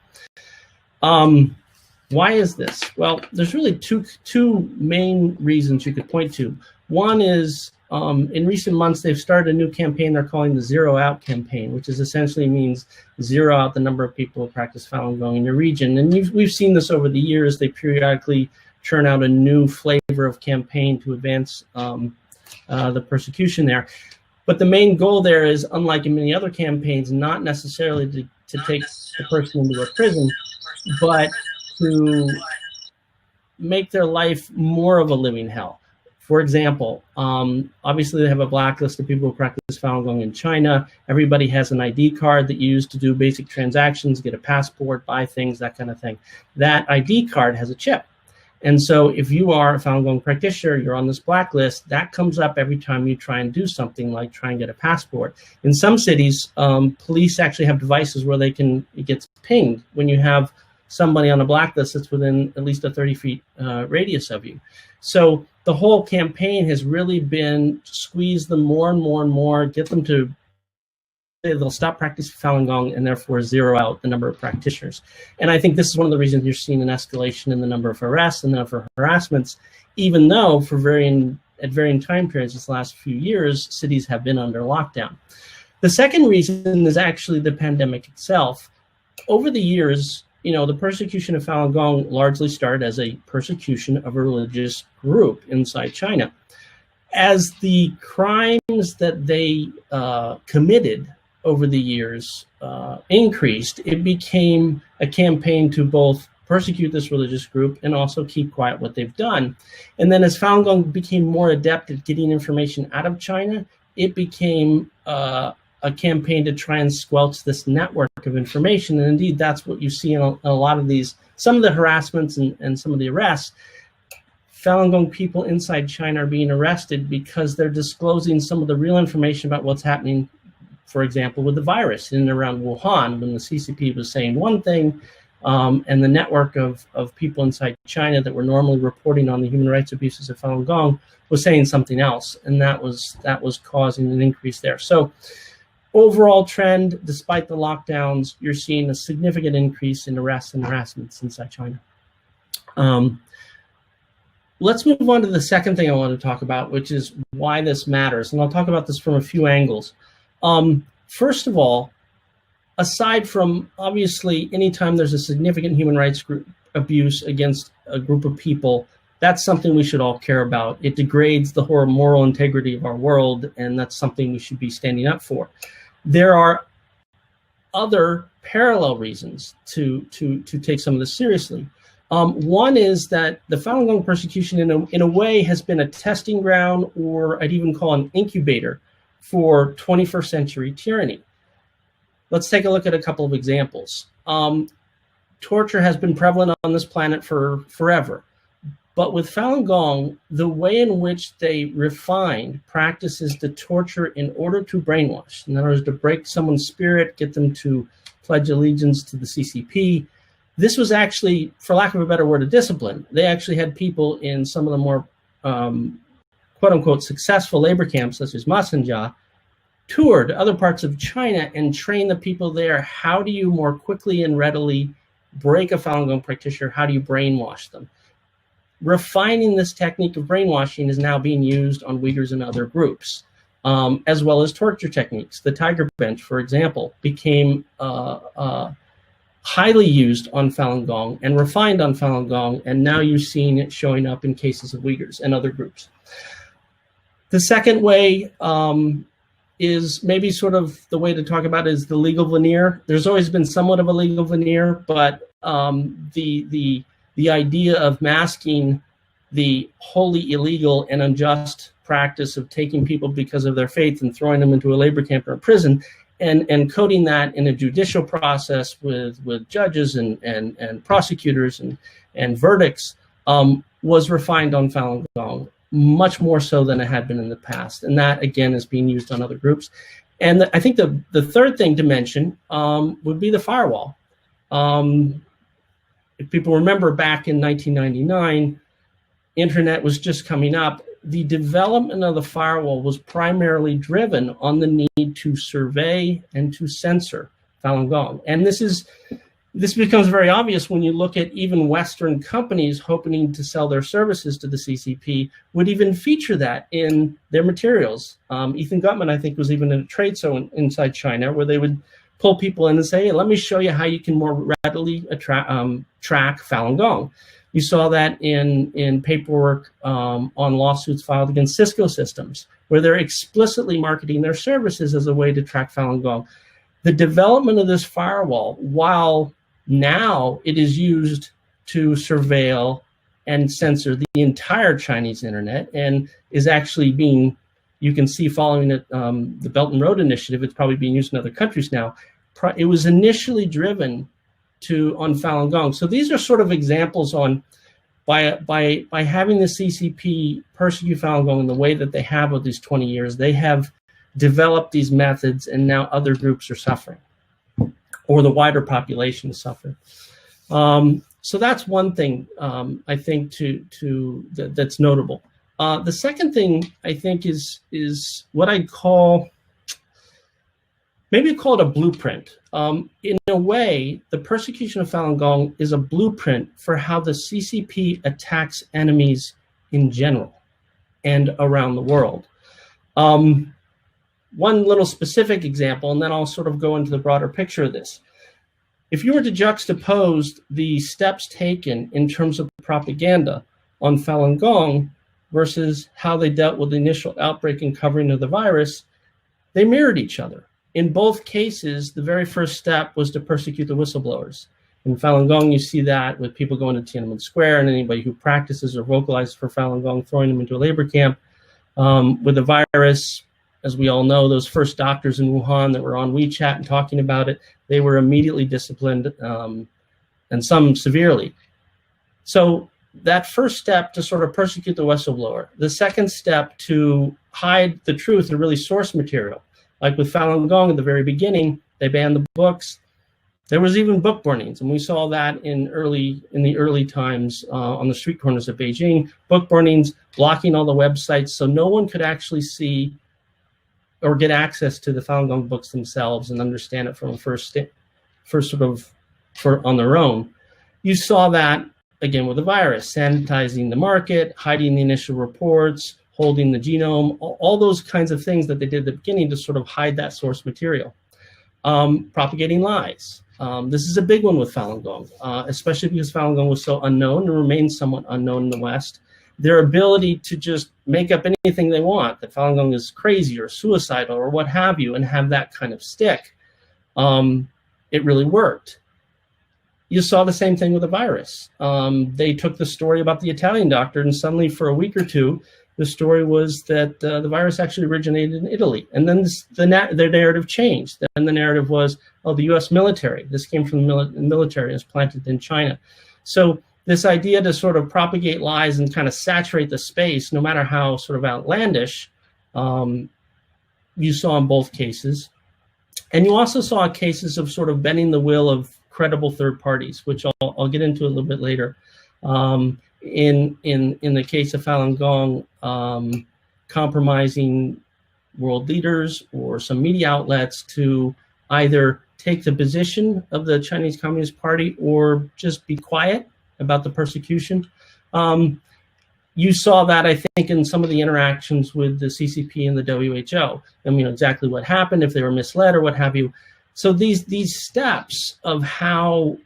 Why is this? Well, there's really two main reasons you could point to. One is in recent months, they've started a new campaign they're calling the Zero Out campaign, which is essentially means zero out the number of people who practice Falun Gong in your region. And we've seen this over the years. They periodically churn out a new flavor of campaign to advance the persecution there. But the main goal there is, unlike in many other campaigns, not necessarily to take the person into a prison, but to make their life more of a living hell. For example, obviously they have a blacklist of people who practice Falun Gong in China. Everybody has an ID card that you use to do basic transactions, get a passport, buy things, that kind of thing. That ID card has a chip. And so if you are a Falun Gong practitioner, you're on this blacklist, that comes up every time you try and do something like try and get a passport. In some cities, police actually have devices where it gets pinged when you have somebody on a blacklist that's within at least a 30-feet radius of you. So the whole campaign has really been to squeeze them more and more and more, get them to say they'll stop practicing Falun Gong and therefore zero out the number of practitioners. And I think this is one of the reasons you're seeing an escalation in the number of arrests and the number of harassments, even though at varying time periods this last few years, cities have been under lockdown. The second reason is actually the pandemic itself. Over the years, the persecution of Falun Gong largely started as a persecution of a religious group inside China. As the crimes that they committed over the years increased, it became a campaign to both persecute this religious group and also keep quiet what they've done. And then as Falun Gong became more adept at getting information out of China, it became a campaign to try and squelch this network of information. And indeed, that's what you see in a lot of these, some of the harassments and some of the arrests. Falun Gong people inside China are being arrested because they're disclosing some of the real information about what's happening, for example, with the virus in and around Wuhan, when the CCP was saying one thing, and the network of people inside China that were normally reporting on the human rights abuses of Falun Gong was saying something else, and that was causing an increase there. So overall trend, despite the lockdowns, you're seeing a significant increase in arrests and harassments inside China. Let's move on to the second thing I want to talk about, which is why this matters. And I'll talk about this from a few angles. First of all, aside from, obviously, anytime there's a significant human rights abuse against a group of people, that's something we should all care about. It degrades the whole moral integrity of our world, and that's something we should be standing up for. There are other parallel reasons to take some of this seriously. One is that the Falun Gong persecution in a way has been a testing ground, or I'd even call an incubator, for 21st century tyranny. Let's take a look at a couple of examples. Torture has been prevalent on this planet for forever. But with Falun Gong, the way in which they refined practices to torture in order to brainwash, in other words, to break someone's spirit, get them to pledge allegiance to the CCP, this was actually, for lack of a better word, a discipline. They actually had people in some of the more quote-unquote successful labor camps, such as Masanjia, toured other parts of China and trained the people there. How do you more quickly and readily break a Falun Gong practitioner? How do you brainwash them? Refining this technique of brainwashing is now being used on Uyghurs and other groups, as well as torture techniques. The Tiger Bench, for example, became highly used on Falun Gong and refined on Falun Gong, and now you're seeing it showing up in cases of Uyghurs and other groups. The second way is maybe sort of the way to talk about is the legal veneer. There's always been somewhat of a legal veneer, but the idea of masking the wholly illegal and unjust practice of taking people because of their faith and throwing them into a labor camp or a prison, and coding that in a judicial process with judges and prosecutors and verdicts was refined on Falun Gong, much more so than it had been in the past. And that, again, is being used on other groups. And I think the third thing to mention would be the firewall. If people remember back in 1999, internet was just coming up. The development of the firewall was primarily driven on the need to survey and to censor Falun Gong. And this becomes very obvious when you look at even Western companies hoping to sell their services to the CCP would even feature that in their materials. Ethan Gutmann, I think, was even in a trade show inside China where they would pull people in and say, hey, let me show you how you can more readily track Falun Gong. You saw that in paperwork on lawsuits filed against Cisco Systems, where they're explicitly marketing their services as a way to track Falun Gong. The development of this firewall, while now it is used to surveil and censor the entire Chinese internet and is actually being, you can see following it, the Belt and Road Initiative, it's probably being used in other countries now. It was initially driven on Falun Gong. So these are sort of examples on by having the CCP persecute Falun Gong in the way that they have over these 20 years, they have developed these methods, and now other groups are suffering, or the wider population is suffering. So that's one thing I think that's notable. The second thing I think is what I'd call, maybe call it a blueprint. In a way, the persecution of Falun Gong is a blueprint for how the CCP attacks enemies in general and around the world. One little specific example, and then I'll sort of go into the broader picture of this. If you were to juxtapose the steps taken in terms of propaganda on Falun Gong versus how they dealt with the initial outbreak and covering of the virus, they mirrored each other. In both cases, the very first step was to persecute the whistleblowers. In Falun Gong, you see that with people going to Tiananmen Square and anybody who practices or vocalizes for Falun Gong, throwing them into a labor camp. With the virus, as we all know, those first doctors in Wuhan that were on WeChat and talking about it, they were immediately disciplined, and some severely. So that first step to sort of persecute the whistleblower. The second step to hide the truth and really source material. Like with Falun Gong at the very beginning, they banned the books. There was even book burnings, and we saw that in the early times on the street corners of Beijing. Book burnings, blocking all the websites, so no one could actually see or get access to the Falun Gong books themselves and understand it from a first sort of on their own. You saw that again with the virus, sanitizing the market, hiding the initial reports, holding the genome, all those kinds of things that they did at the beginning to sort of hide that source material. Propagating lies. This is a big one with Falun Gong, especially because Falun Gong was so unknown and remains somewhat unknown in the West. Their ability to just make up anything they want, that Falun Gong is crazy or suicidal or what have you, and have that kind of stick, it really worked. You saw the same thing with the virus. They took the story about the Italian doctor, and suddenly for a week or two, the story was that the virus actually originated in Italy. And then their narrative changed. Then the narrative was, oh, the US military. This came from the military and was planted in China. So this idea to sort of propagate lies and kind of saturate the space, no matter how sort of outlandish, you saw in both cases. And you also saw cases of sort of bending the will of credible third parties, which I'll get into a little bit later. In the case of Falun Gong, compromising world leaders or some media outlets to either take the position of the Chinese Communist Party or just be quiet about the persecution. You saw that, I think, in some of the interactions with the CCP and the WHO. I mean, exactly what happened, if they were misled or what have you. So these steps of how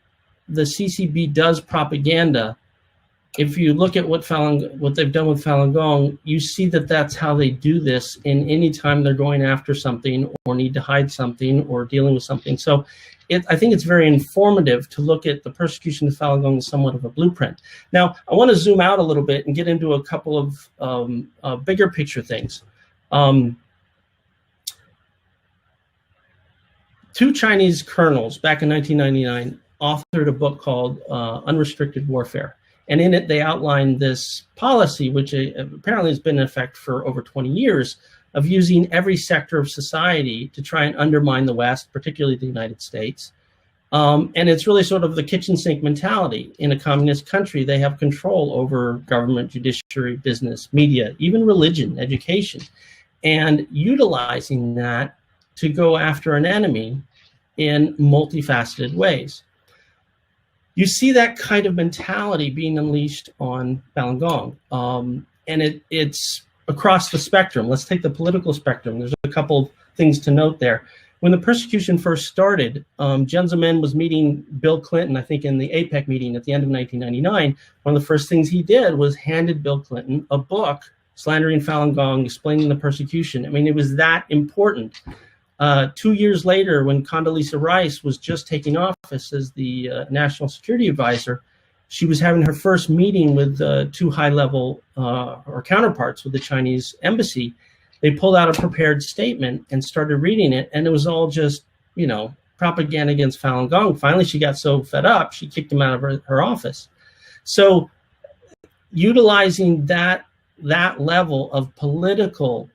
the CCP does propaganda, if you look at what they've done with Falun Gong, you see that that's how they do this in any time they're going after something or need to hide something or dealing with something. So I think it's very informative to look at the persecution of Falun Gong as somewhat of a blueprint. Now, I want to zoom out a little bit and get into a couple of bigger picture things. Two Chinese colonels back in 1999 authored a book called Unrestricted Warfare. And in it, they outlined this policy, which apparently has been in effect for over 20 years, of using every sector of society to try and undermine the West, particularly the United States. And it's really sort of the kitchen sink mentality. In a communist country, they have control over government, judiciary, business, media, even religion, education, and utilizing that to go after an enemy in multifaceted ways. You see that kind of mentality being unleashed on Falun Gong, and it's across the spectrum. Let's take the political spectrum. There's a couple of things to note there. When the persecution first started, Jiang Zemin was meeting Bill Clinton, I think in the APEC meeting at the end of 1999. One of the first things he did was handed Bill Clinton a book, Slandering Falun Gong, explaining the persecution. I mean, it was that important. 2 years later, when Condoleezza Rice was just taking office as the National Security Advisor, she was having her first meeting with two high-level or counterparts with the Chinese embassy. They pulled out a prepared statement and started reading it, and it was all just, propaganda against Falun Gong. Finally, she got so fed up, she kicked him out of her office. So utilizing that level of political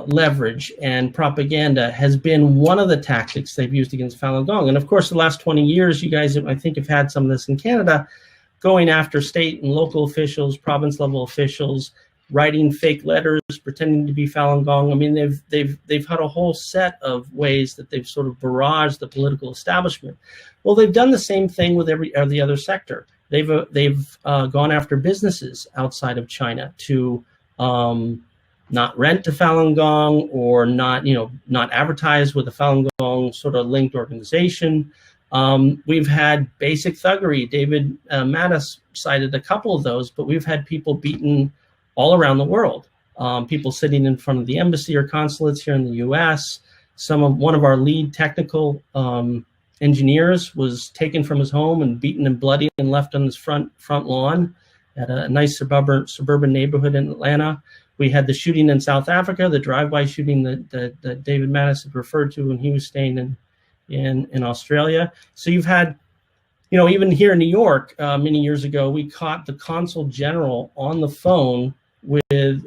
leverage and propaganda has been one of the tactics they've used against Falun Gong. And of course, the last 20 years, you guys, I think, have had some of this in Canada, going after state and local officials, province level officials, writing fake letters, pretending to be Falun Gong. I mean, they've had a whole set of ways that they've sort of barraged the political establishment. Well, they've done the same thing with every other sector. They've gone after businesses outside of China to not rent to Falun Gong or not, not advertise with a Falun Gong sort of linked organization. We've had basic thuggery. David Mattis cited a couple of those, but we've had people beaten all around the world. People sitting in front of the embassy or consulates here in the U.S. One of our lead technical engineers was taken from his home and beaten and bloody and left on his front lawn at a nice suburban neighborhood in Atlanta. We had the shooting in South Africa, the drive-by shooting that David Mattis had referred to when he was staying in Australia. So you've had, even here in New York, many years ago, we caught the consul general on the phone with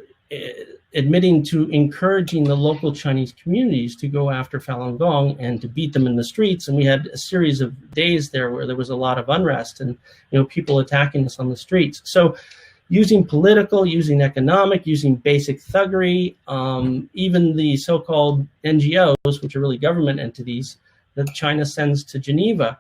admitting to encouraging the local Chinese communities to go after Falun Gong and to beat them in the streets. And we had a series of days there where there was a lot of unrest and people attacking us on the streets. So using political, using economic, using basic thuggery, even the so-called NGOs, which are really government entities that China sends to Geneva,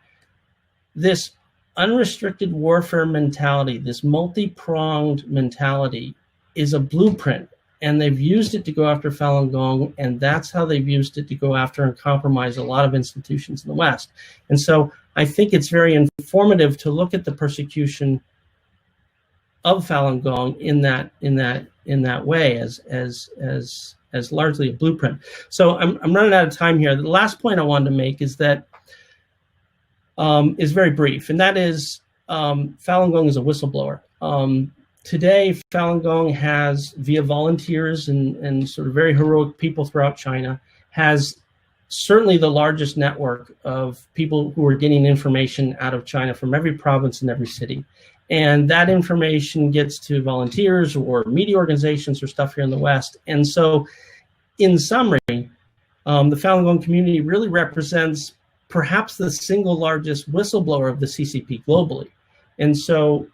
this unrestricted warfare mentality, this multi-pronged mentality is a blueprint, and they've used it to go after Falun Gong, and that's how they've used it to go after and compromise a lot of institutions in the West. And so I think it's very informative to look at the persecution of Falun Gong in that way as largely a blueprint. So I'm running out of time here. The last point I wanted to make is that is very brief, and that is Falun Gong is a whistleblower. Today, Falun Gong has, via volunteers and sort of very heroic people throughout China, has certainly the largest network of people who are getting information out of China from every province and every city. And that information gets to volunteers or media organizations or stuff here in the West. And so, in summary, the Falun Gong community really represents perhaps the single largest whistleblower of the CCP globally. And so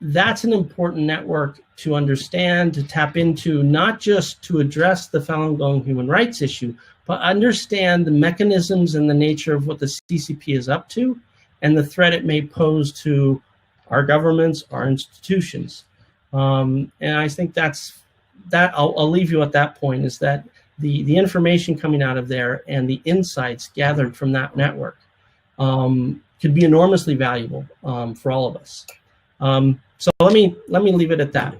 that's an important network to understand, to tap into, not just to address the Falun Gong human rights issue, but understand the mechanisms and the nature of what the CCP is up to and the threat it may pose to our governments, our institutions. And I think I'll leave you at that point, is that the information coming out of there and the insights gathered from that network could be enormously valuable for all of us. So let me leave it at that.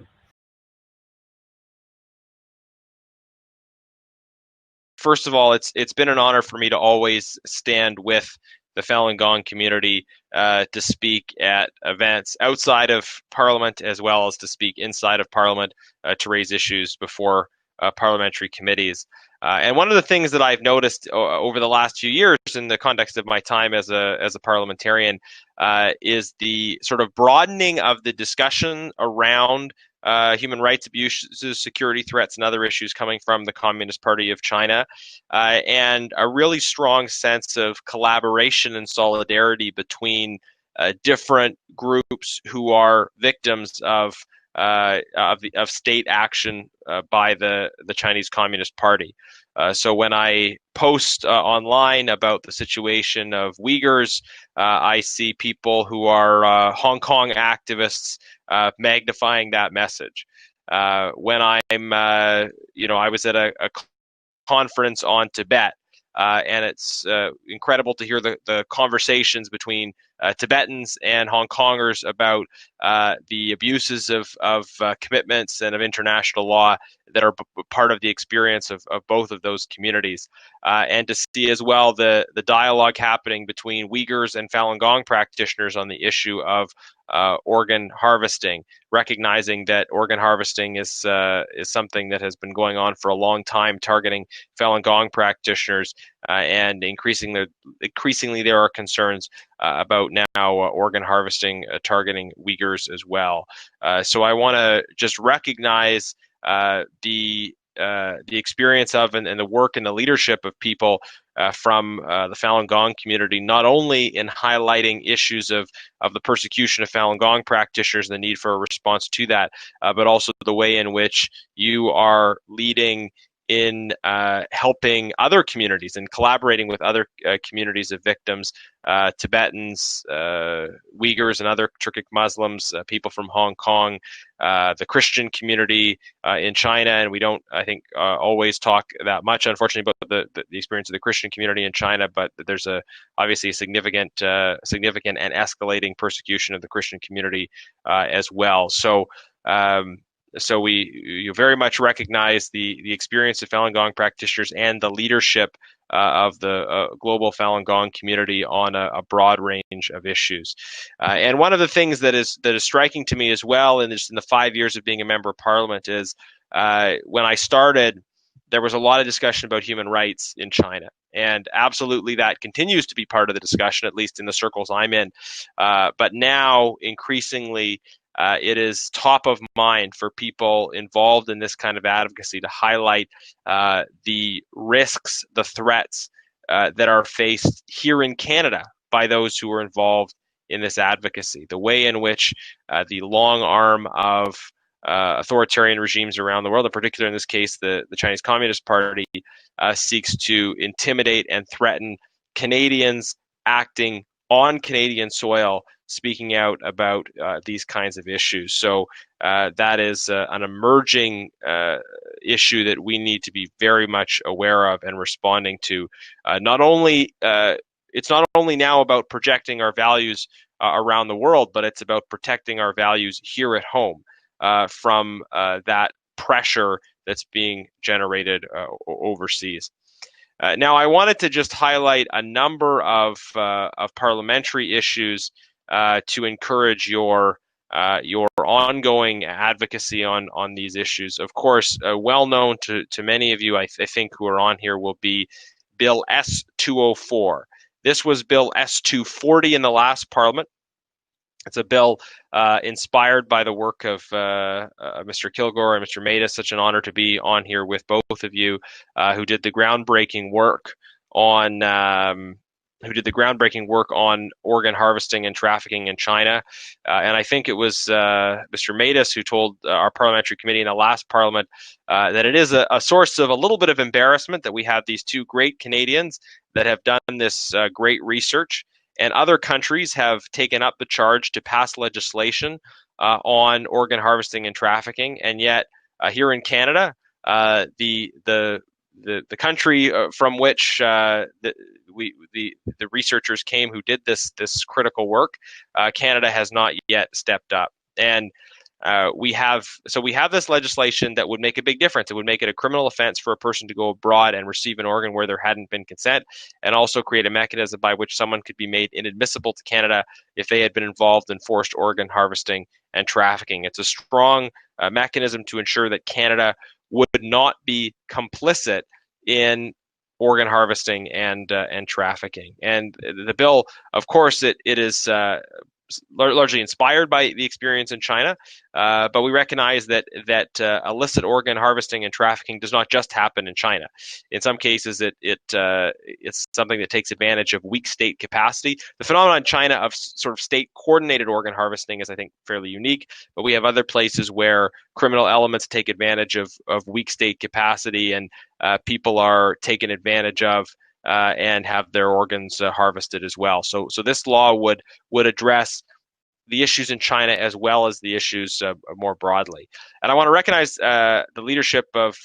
First of all, it's been an honor for me to always stand with the Falun Gong community to speak at events outside of Parliament, as well as to speak inside of Parliament to raise issues before parliamentary committees. And one of the things that I've noticed over the last few years in the context of my time as a parliamentarian is the sort of broadening of the discussion around human rights abuses, security threats, and other issues coming from the Communist Party of China, and a really strong sense of collaboration and solidarity between different groups who are victims of state action by the Chinese Communist Party. So when I post online about the situation of Uyghurs, I see people who are Hong Kong activists magnifying that message. When I was at a conference on Tibet, and it's incredible to hear the conversations between Tibetans and Hong Kongers about the abuses of commitments and of international law that are part of the experience of both of those communities. And to see as well the dialogue happening between Uyghurs and Falun Gong practitioners on the issue of organ harvesting, recognizing that organ harvesting is something that has been going on for a long time, targeting Falun Gong practitioners, and increasingly there are concerns about now organ harvesting targeting Uyghurs as well. So I want to just recognize the experience of and the work and the leadership of people from the Falun Gong community, not only in highlighting issues of the persecution of Falun Gong practitioners and the need for a response to that, but also the way in which you are leading in helping other communities and collaborating with other communities of victims, Tibetans, Uyghurs and other Turkic Muslims, people from Hong Kong, the Christian community in China. And we don't, I think, always talk that much, unfortunately, about the experience of the Christian community in China, but there's obviously a significant and escalating persecution of the Christian community as well. So you very much recognize the experience of Falun Gong practitioners and the leadership of the global Falun Gong community on a broad range of issues. And one of the things that is striking to me as well, in the 5 years of being a member of Parliament, is when I started, there was a lot of discussion about human rights in China. And absolutely that continues to be part of the discussion, at least in the circles I'm in. But now, increasingly, it is top of mind for people involved in this kind of advocacy to highlight the risks, the threats that are faced here in Canada by those who are involved in this advocacy. The way in which the long arm of authoritarian regimes around the world, in particular in this case the Chinese Communist Party, seeks to intimidate and threaten Canadians acting on Canadian soil, speaking out about these kinds of issues. So that is an emerging issue that we need to be very much aware of and responding to. It's not only now about projecting our values around the world, but it's about protecting our values here at home from that pressure that's being generated overseas. Now, I wanted to just highlight a number of parliamentary issues to encourage your ongoing advocacy on these issues. Of course, well known to many of you, I think, who are on here, will be Bill S-204. This was Bill S-240 in the last Parliament. It's a bill inspired by the work of Mr. Kilgour and Mr. Maida. Such an honor to be on here with both of you, who did the groundbreaking work on organ harvesting and trafficking in China. And I think it was Mr. Maida who told our parliamentary committee in the last Parliament that it is a source of a little bit of embarrassment that we have these two great Canadians that have done this great research. And other countries have taken up the charge to pass legislation on organ harvesting and trafficking, and yet here in Canada, the country from which the researchers came who did this critical work, Canada has not yet stepped up. And we have this legislation that would make a big difference. It would make it a criminal offense for a person to go abroad and receive an organ where there hadn't been consent, and also create a mechanism by which someone could be made inadmissible to Canada if they had been involved in forced organ harvesting and trafficking. It's a strong mechanism to ensure that Canada would not be complicit in organ harvesting and trafficking. And the bill, of course, it is largely inspired by the experience in China, but we recognize that illicit organ harvesting and trafficking does not just happen in China. In some cases, it's something that takes advantage of weak state capacity. The phenomenon in China of sort of state coordinated organ harvesting is, I think, fairly unique, but we have other places where criminal elements take advantage of weak state capacity, and people are taken advantage of and have their organs harvested as well. So this law would address the issues in China as well as the issues more broadly. And I want to recognize the leadership of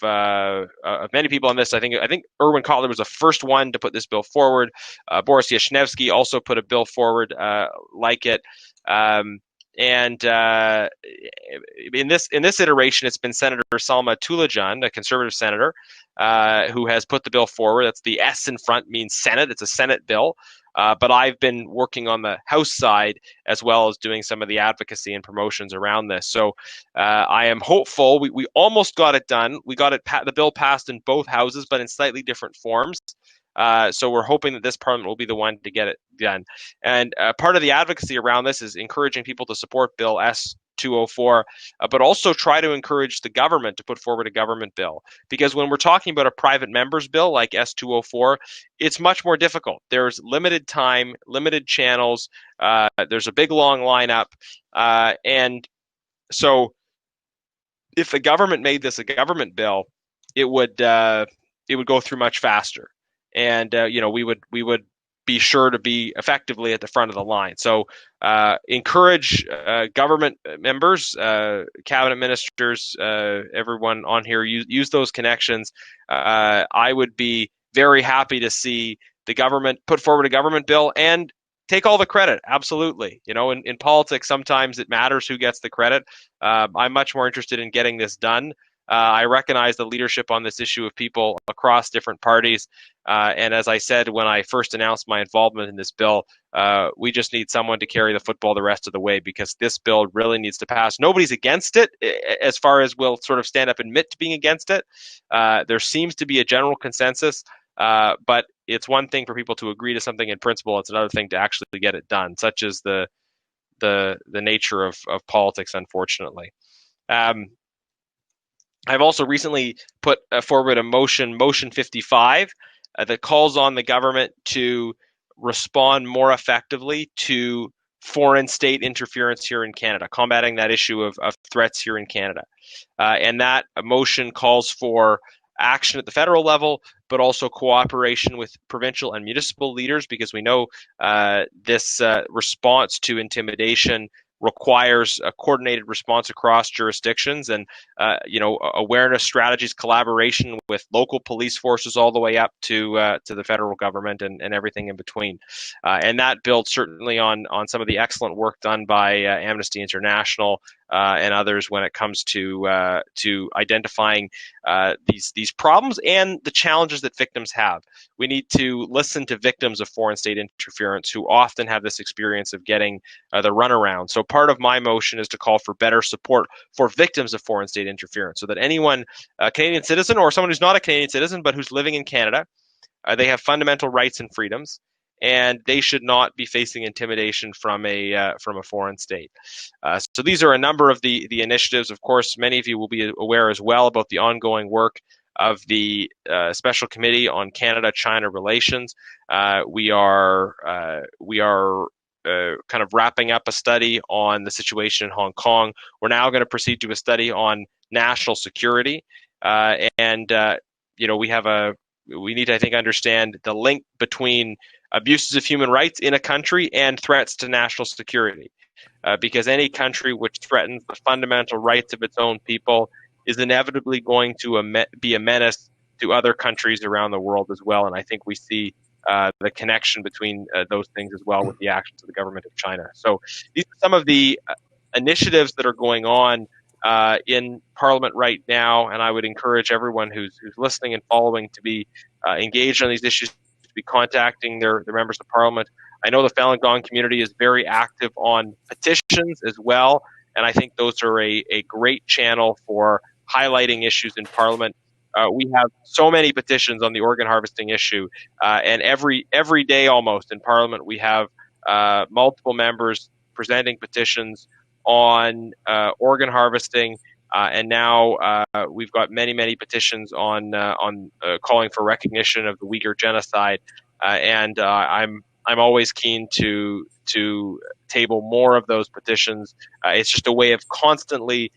many people on this. I think Irwin Cotler was the first one to put this bill forward. Boris Yashnevsky also put a bill forward like it. And in this iteration, it's been Senator Salma Tulajan, a conservative senator, who has put the bill forward. That's the S in front means Senate. It's a Senate bill. But I've been working on the House side as well as doing some of the advocacy and promotions around this. So I am hopeful. We almost got it done. We got the bill passed in both houses, but in slightly different forms. So we're hoping that this Parliament will be the one to get it done. And part of the advocacy around this is encouraging people to support Bill S-204, but also try to encourage the government to put forward a government bill. Because when we're talking about a private member's bill like S-204, it's much more difficult. There's limited time, limited channels. There's a big, long lineup. And so if the government made this a government bill, it would go through much faster, and we would be sure to be effectively at the front of the line. So encourage government members, cabinet ministers, everyone on here, use those connections. I would be very happy to see the government put forward a government bill and take all the credit. Absolutely. In politics, sometimes it matters who gets the credit. I'm much more interested in getting this done. I recognize the leadership on this issue of people across different parties. And as I said when I first announced my involvement in this bill, we just need someone to carry the football the rest of the way, because this bill really needs to pass. Nobody's against it, as far as we'll sort of stand up and admit to being against it. There seems to be a general consensus, but it's one thing for people to agree to something in principle. It's another thing to actually get it done, such as the nature of politics, unfortunately. I've also recently put forward a motion 55, that calls on the government to respond more effectively to foreign state interference here in Canada, combating that issue of threats here in Canada. And that motion calls for action at the federal level, but also cooperation with provincial and municipal leaders, because we know this response to intimidation requires a coordinated response across jurisdictions, and awareness strategies, collaboration with local police forces all the way up to the federal government and everything in between. And that builds certainly on some of the excellent work done by Amnesty International and others when it comes to identifying these problems and the challenges that victims have. We need to listen to victims of foreign state interference who often have this experience of getting the runaround. So part of my motion is to call for better support for victims of foreign state interference, so that anyone, a Canadian citizen or someone who's not a Canadian citizen but who's living in Canada, they have fundamental rights and freedoms, and they should not be facing intimidation from a foreign state. So these are a number of the initiatives. Of course, many of you will be aware as well about the ongoing work of the Special Committee on Canada-China Relations. We are kind of wrapping up a study on the situation in Hong Kong. We're now going to proceed to a study on national security, we need to, I think, understand the link between abuses of human rights in a country and threats to national security, because any country which threatens the fundamental rights of its own people is inevitably going to be a menace to other countries around the world as well. And I think we see the connection between those things as well with the actions of the government of China. So these are some of the initiatives that are going on in Parliament right now, and I would encourage everyone who's listening and following to be engaged on these issues, to be contacting their members of Parliament. I know the Falun Gong community is very active on petitions as well, and I think those are a great channel for highlighting issues in Parliament. We have so many petitions on the organ harvesting issue, and every day almost in Parliament we have multiple members presenting petitions on organ harvesting, and now we've got many petitions on calling for recognition of the Uyghur genocide, and I'm always keen to table more of those petitions. It's just a way of constantly,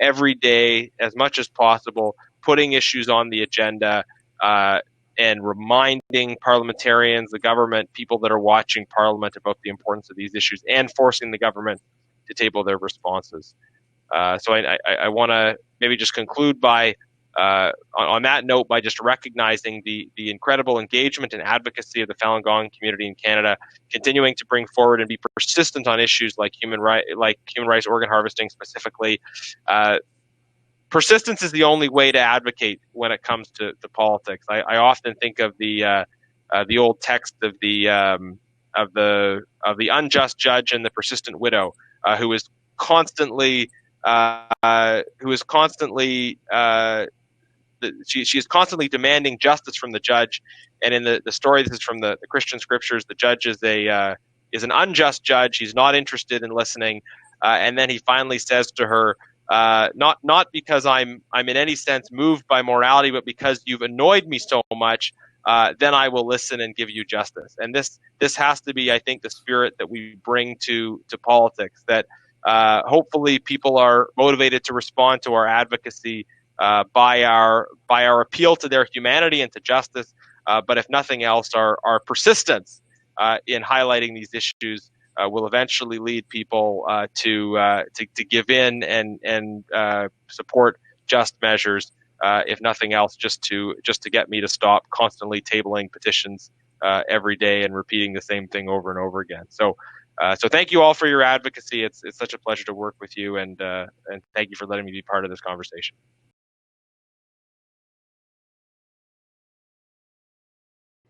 every day as much as possible, putting issues on the agenda and reminding parliamentarians, the government, people that are watching Parliament about the importance of these issues, and forcing the government to table their responses. So I want to maybe just conclude by, on that note, by just recognizing the incredible engagement and advocacy of the Falun Gong community in Canada, continuing to bring forward and be persistent on issues like human rights, organ harvesting specifically. Persistence is the only way to advocate when it comes to politics. I often think of the old text of the unjust judge and the persistent widow, who is constantly she is constantly demanding justice from the judge. And in the story, this is from the Christian scriptures, the judge is an unjust judge. He's not interested in listening, and then he finally says to her, not because I'm in any sense moved by morality, but because you've annoyed me so much, then I will listen and give you justice. And this has to be, I think, the spirit that we bring to politics, that hopefully people are motivated to respond to our advocacy by our appeal to their humanity and to justice, but if nothing else, our persistence in highlighting these issues will eventually lead people to give in and support just measures. If nothing else, just to get me to stop constantly tabling petitions every day and repeating the same thing over and over again. So thank you all for your advocacy. It's such a pleasure to work with you, and thank you for letting me be part of this conversation.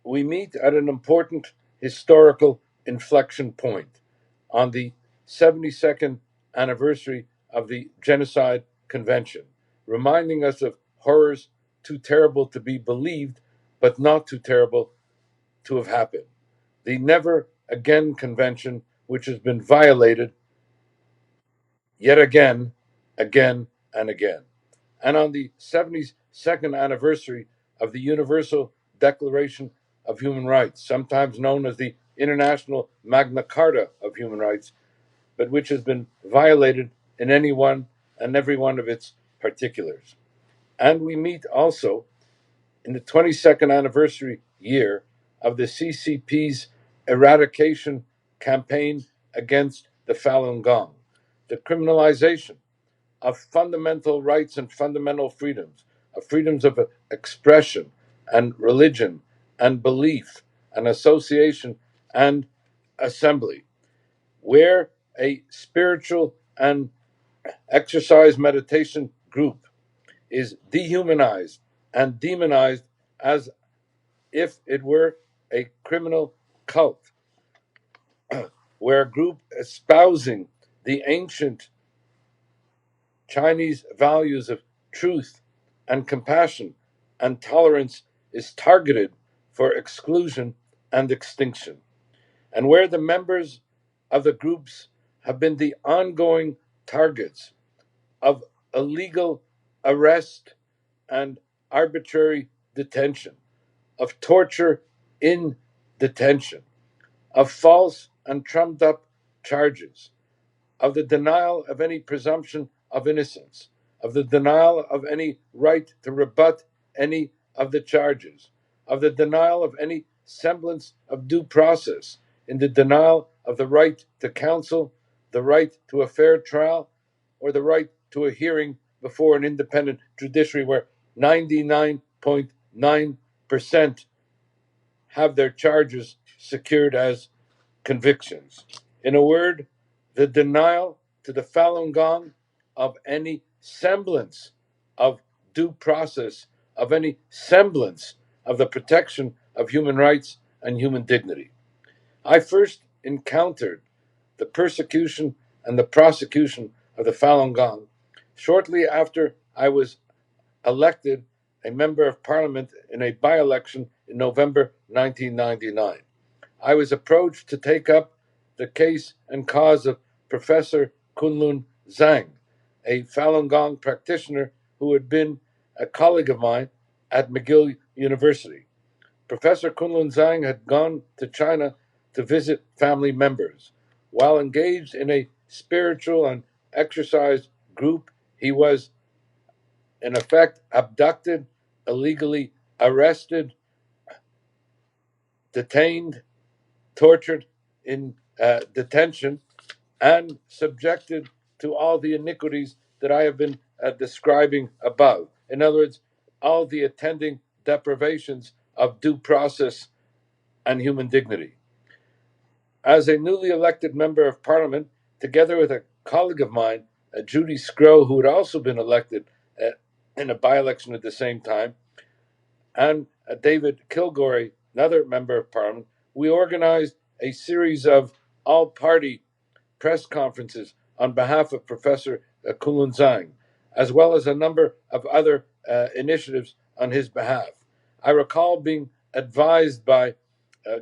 We meet at an important historical inflection point on the 72nd anniversary of the Genocide Convention, reminding us of horrors too terrible to be believed, but not too terrible to have happened. The Never Again Convention, which has been violated yet again, again, and again. And on the 72nd anniversary of the Universal Declaration of Human Rights, sometimes known as the International Magna Carta of Human Rights, but which has been violated in any one and every one of its particulars. And we meet also in the 22nd anniversary year of the CCP's eradication campaign against the Falun Gong, the criminalization of fundamental rights and fundamental freedoms, of freedoms of expression and religion and belief and association and assembly, where a spiritual and exercise meditation group is dehumanized and demonized as if it were a criminal cult, where a group espousing the ancient Chinese values of truth and compassion and tolerance is targeted for exclusion and extinction, and where the members of the groups have been the ongoing targets of illegal arrest and arbitrary detention, of torture in detention, of false and trumped up charges, of the denial of any presumption of innocence, of the denial of any right to rebut any of the charges, of the denial of any semblance of due process, in the denial of the right to counsel, the right to a fair trial, or the right to a hearing before an independent judiciary where 99.9% have their charges secured as convictions. In a word, the denial to the Falun Gong of any semblance of due process, of any semblance of the protection of human rights and human dignity. I first encountered the persecution and the prosecution of the Falun Gong shortly after I was elected a member of parliament in a by-election in November 1999. I was approached to take up the case and cause of Professor Kunlun Zhang, a Falun Gong practitioner who had been a colleague of mine at McGill University. Professor Kunlun Zhang had gone to China to visit family members. While engaged in a spiritual and exercise group, he was, in effect, abducted, illegally arrested, detained, tortured in detention, and subjected to all the iniquities that I have been describing above. In other words, all the attending deprivations of due process and human dignity. As a newly elected member of parliament, together with a colleague of mine, Judy Scrow, who had also been elected in a by-election at the same time, and David Kilgour, another member of parliament, we organized a series of all-party press conferences on behalf of Professor Kunlun Zhang, as well as a number of other initiatives on his behalf. I recall being advised by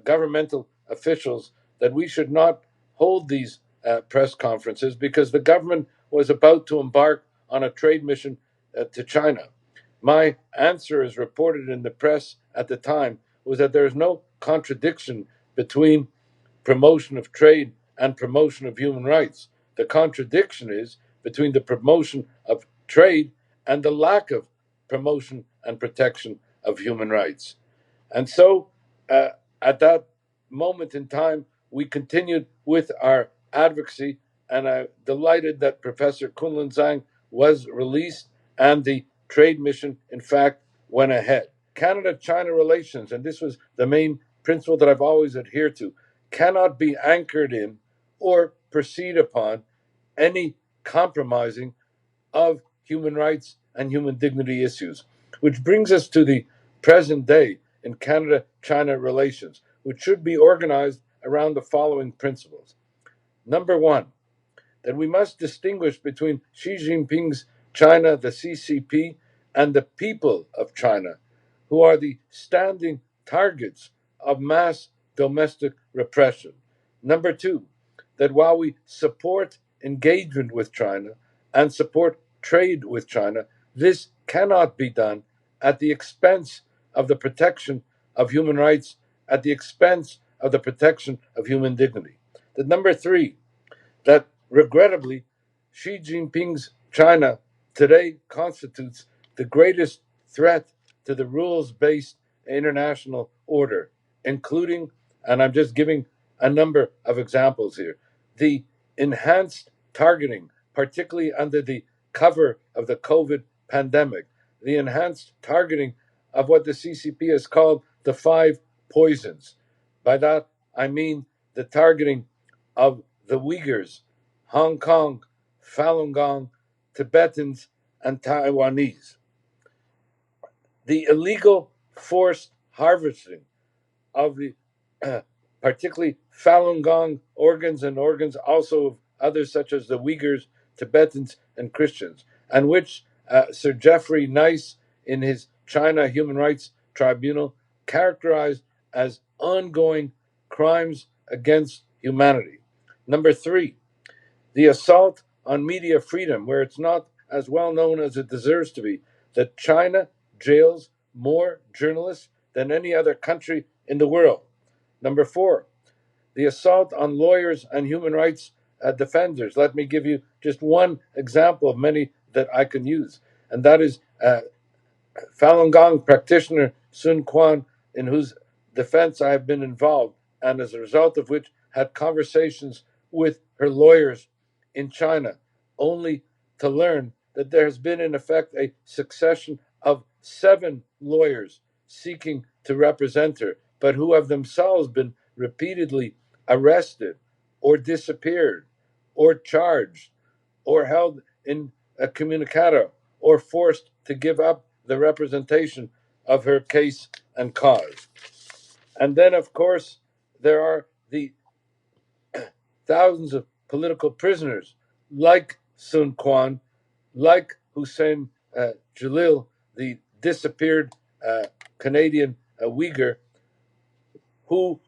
governmental officials that we should not hold these press conferences because the government was about to embark on a trade mission to China. My answer, as reported in the press at the time, was that there is no contradiction between promotion of trade and promotion of human rights. The contradiction is between the promotion of trade and the lack of promotion and protection of human rights. And so at that moment in time, we continued with our advocacy, and I'm delighted that Professor Kunlun Zhang was released and the trade mission, in fact, went ahead. Canada-China relations, and this was the main principle that I've always adhered to, cannot be anchored in or proceed upon any compromising of human rights and human dignity issues, which brings us to the present day in Canada-China relations, which should be organized around the following principles. Number one, that we must distinguish between Xi Jinping's China, the CCP, and the people of China, who are the standing targets of mass domestic repression. Number two, that while we support engagement with China and support trade with China, this cannot be done at the expense of the protection of human rights, at the expense of the protection of human dignity. That number three, that regrettably, Xi Jinping's China today constitutes the greatest threat to the rules-based international order, including, and I'm just giving a number of examples here, the enhanced targeting, particularly under the cover of the COVID pandemic, the enhanced targeting of what the CCP has called the 5 poisons. By that, I mean the targeting of the Uyghurs, Hong Kong, Falun Gong, Tibetans, and Taiwanese. The illegal forced harvesting of the particularly Falun Gong organs and organs also of others such as the Uyghurs, Tibetans, and Christians, and which Sir Geoffrey Nice in his China Human Rights Tribunal characterized as ongoing crimes against humanity. Number three, the assault on media freedom, where it's not as well known as it deserves to be, that China jails more journalists than any other country in the world. Number four, the assault on lawyers and human rights defenders. Let me give you just one example of many that I can use, and that is Falun Gong practitioner Sun Quan, in whose defense I have been involved, and as a result of which had conversations with her lawyers in China, only to learn that there has been, in effect, a succession of 7 lawyers seeking to represent her, but who have themselves been repeatedly arrested or disappeared or charged or held in a communicado or forced to give up the representation of her case and cause. And then, of course, there are the thousands of political prisoners like Sun Quan, like Hussein Jalil, the disappeared Canadian Uyghur, who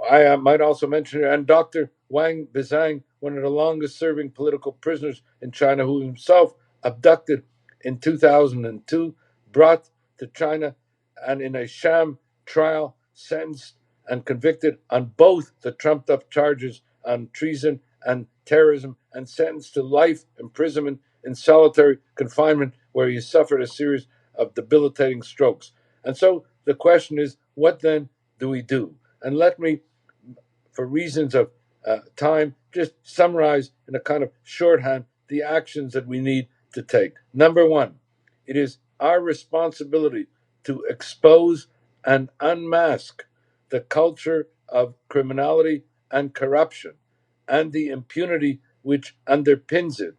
I might also mention, and Dr. Wang Bizang, one of the longest serving political prisoners in China, who himself abducted in 2002, brought to China, and in a sham trial, sentenced and convicted on both the trumped up charges on treason and terrorism, and sentenced to life imprisonment in solitary confinement, where he suffered a series of debilitating strokes. And so the question is, what then do we do? And let me, for reasons of time, just summarize in a kind of shorthand the actions that we need to take. Number one, it is our responsibility to expose and unmask the culture of criminality and corruption and the impunity which underpins it,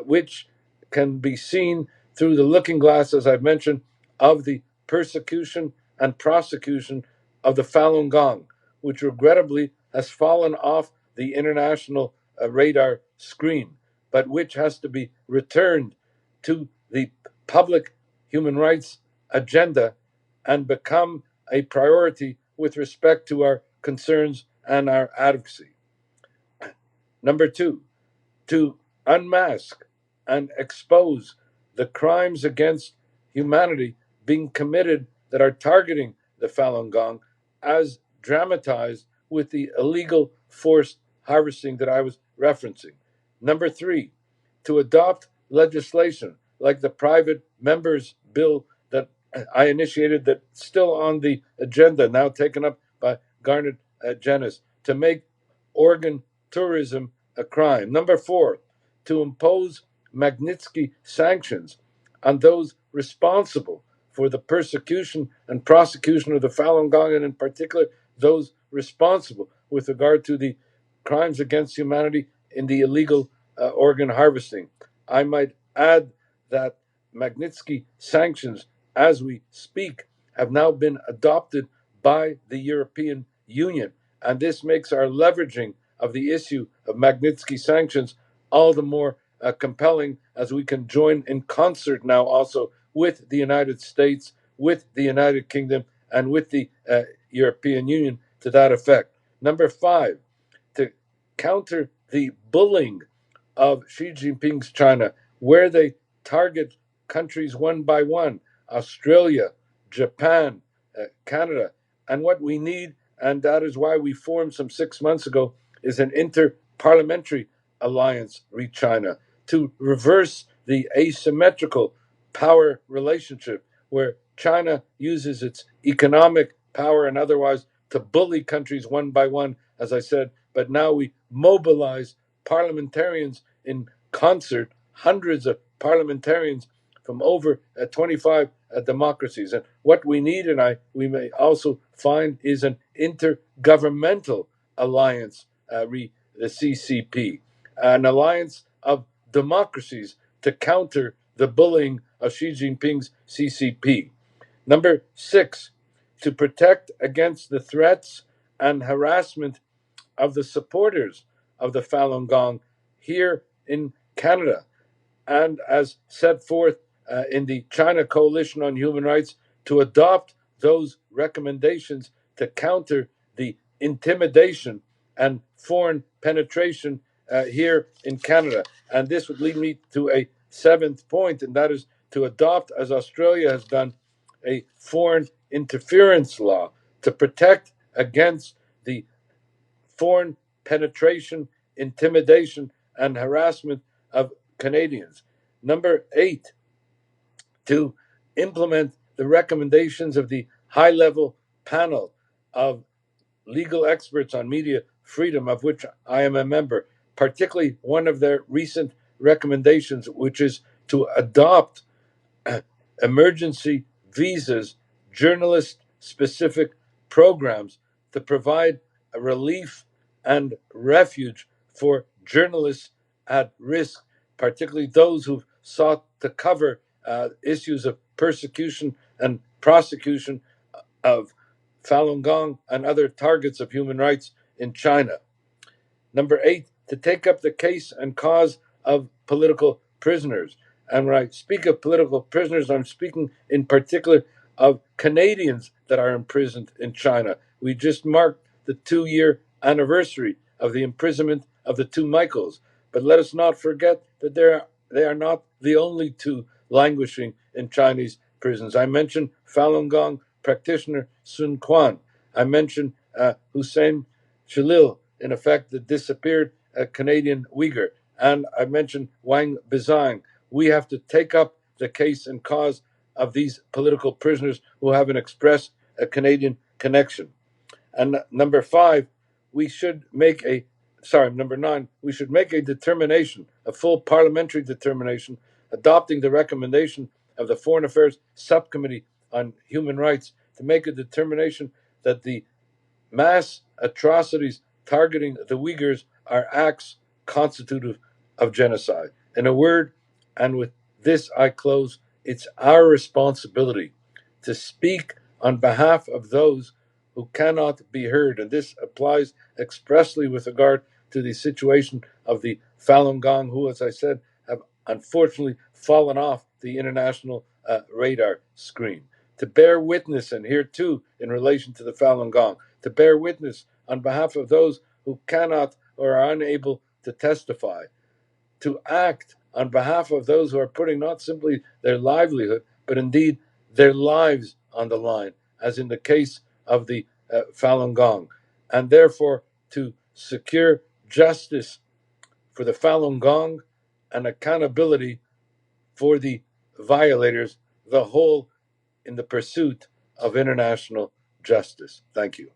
which can be seen through the looking glass, as I've mentioned, of the persecution and prosecution of the Falun Gong, which regrettably has fallen off the international radar screen, but which has to be returned to the public human rights agenda and become a priority with respect to our concerns and our advocacy. Number two, to unmask and expose the crimes against humanity being committed that are targeting the Falun Gong, as dramatized with the illegal forced harvesting that I was referencing. Number three, to adopt legislation like the Private Members Bill I initiated that, still on the agenda, now taken up by Garnett Genuis, to make organ tourism a crime. Number 4, to impose Magnitsky sanctions on those responsible for the persecution and prosecution of the Falun Gong, and in particular those responsible with regard to the crimes against humanity in the illegal organ harvesting. I might add that Magnitsky sanctions, as we speak, have now been adopted by the European Union, and this makes our leveraging of the issue of Magnitsky sanctions all the more compelling, as we can join in concert now also with the United States, with the United Kingdom, and with the European Union to that effect. Number 5, to counter the bullying of Xi Jinping's China, where they target countries one by one, Australia, Japan, Canada. And what we need, and that is why we formed some 6 months ago, is an Inter-Parliamentary alliance, re China, to reverse the asymmetrical power relationship where China uses its economic power and otherwise to bully countries one by one, as I said, but now we mobilize parliamentarians in concert, hundreds of parliamentarians from over 25 democracies. And what we need, and we may also find, is an intergovernmental alliance, the CCP, an alliance of democracies to counter the bullying of Xi Jinping's CCP. Number 6, to protect against the threats and harassment of the supporters of the Falun Gong here in Canada, and as set forth in the China Coalition on Human Rights, to adopt those recommendations to counter the intimidation and foreign penetration here in Canada. And this would lead me to a 7th point, and that is to adopt, as Australia has done, a foreign interference law to protect against the foreign penetration, intimidation, and harassment of Canadians. Number 8, to implement the recommendations of the high-level panel of legal experts on media freedom, of which I am a member, particularly one of their recent recommendations, which is to adopt emergency visas, journalist-specific programs to provide a relief and refuge for journalists at risk, particularly those who've sought to cover issues of persecution and prosecution of Falun Gong and other targets of human rights in China. Number 8, to take up the case and cause of political prisoners. And when I speak of political prisoners, I'm speaking in particular of Canadians that are imprisoned in China. We just marked the 2-year anniversary of the imprisonment of the 2 Michaels. But let us not forget that they are not the only 2 languishing in Chinese prisons. I mentioned Falun Gong practitioner Sun Quan. I mentioned Hussein Shalil, in effect, the disappeared Canadian Uyghur. And I mentioned Wang Bizang. We have to take up the case and cause of these political prisoners who have an express Canadian connection. And number 9, we should make a determination, a full parliamentary determination, adopting the recommendation of the Foreign Affairs Subcommittee on Human Rights, to make a determination that the mass atrocities targeting the Uyghurs are acts constitutive of genocide. In a word, and with this I close, it's our responsibility to speak on behalf of those who cannot be heard. And this applies expressly with regard to the situation of the Falun Gong, who, as I said, have unfortunately fallen off the international radar screen. To bear witness, and here too, in relation to the Falun Gong, to bear witness on behalf of those who cannot or are unable to testify, to act on behalf of those who are putting not simply their livelihood, but indeed their lives on the line, as in the case of the Falun Gong, and therefore to secure justice for the Falun Gong and accountability for the violators. The whole in the pursuit of international justice. Thank you.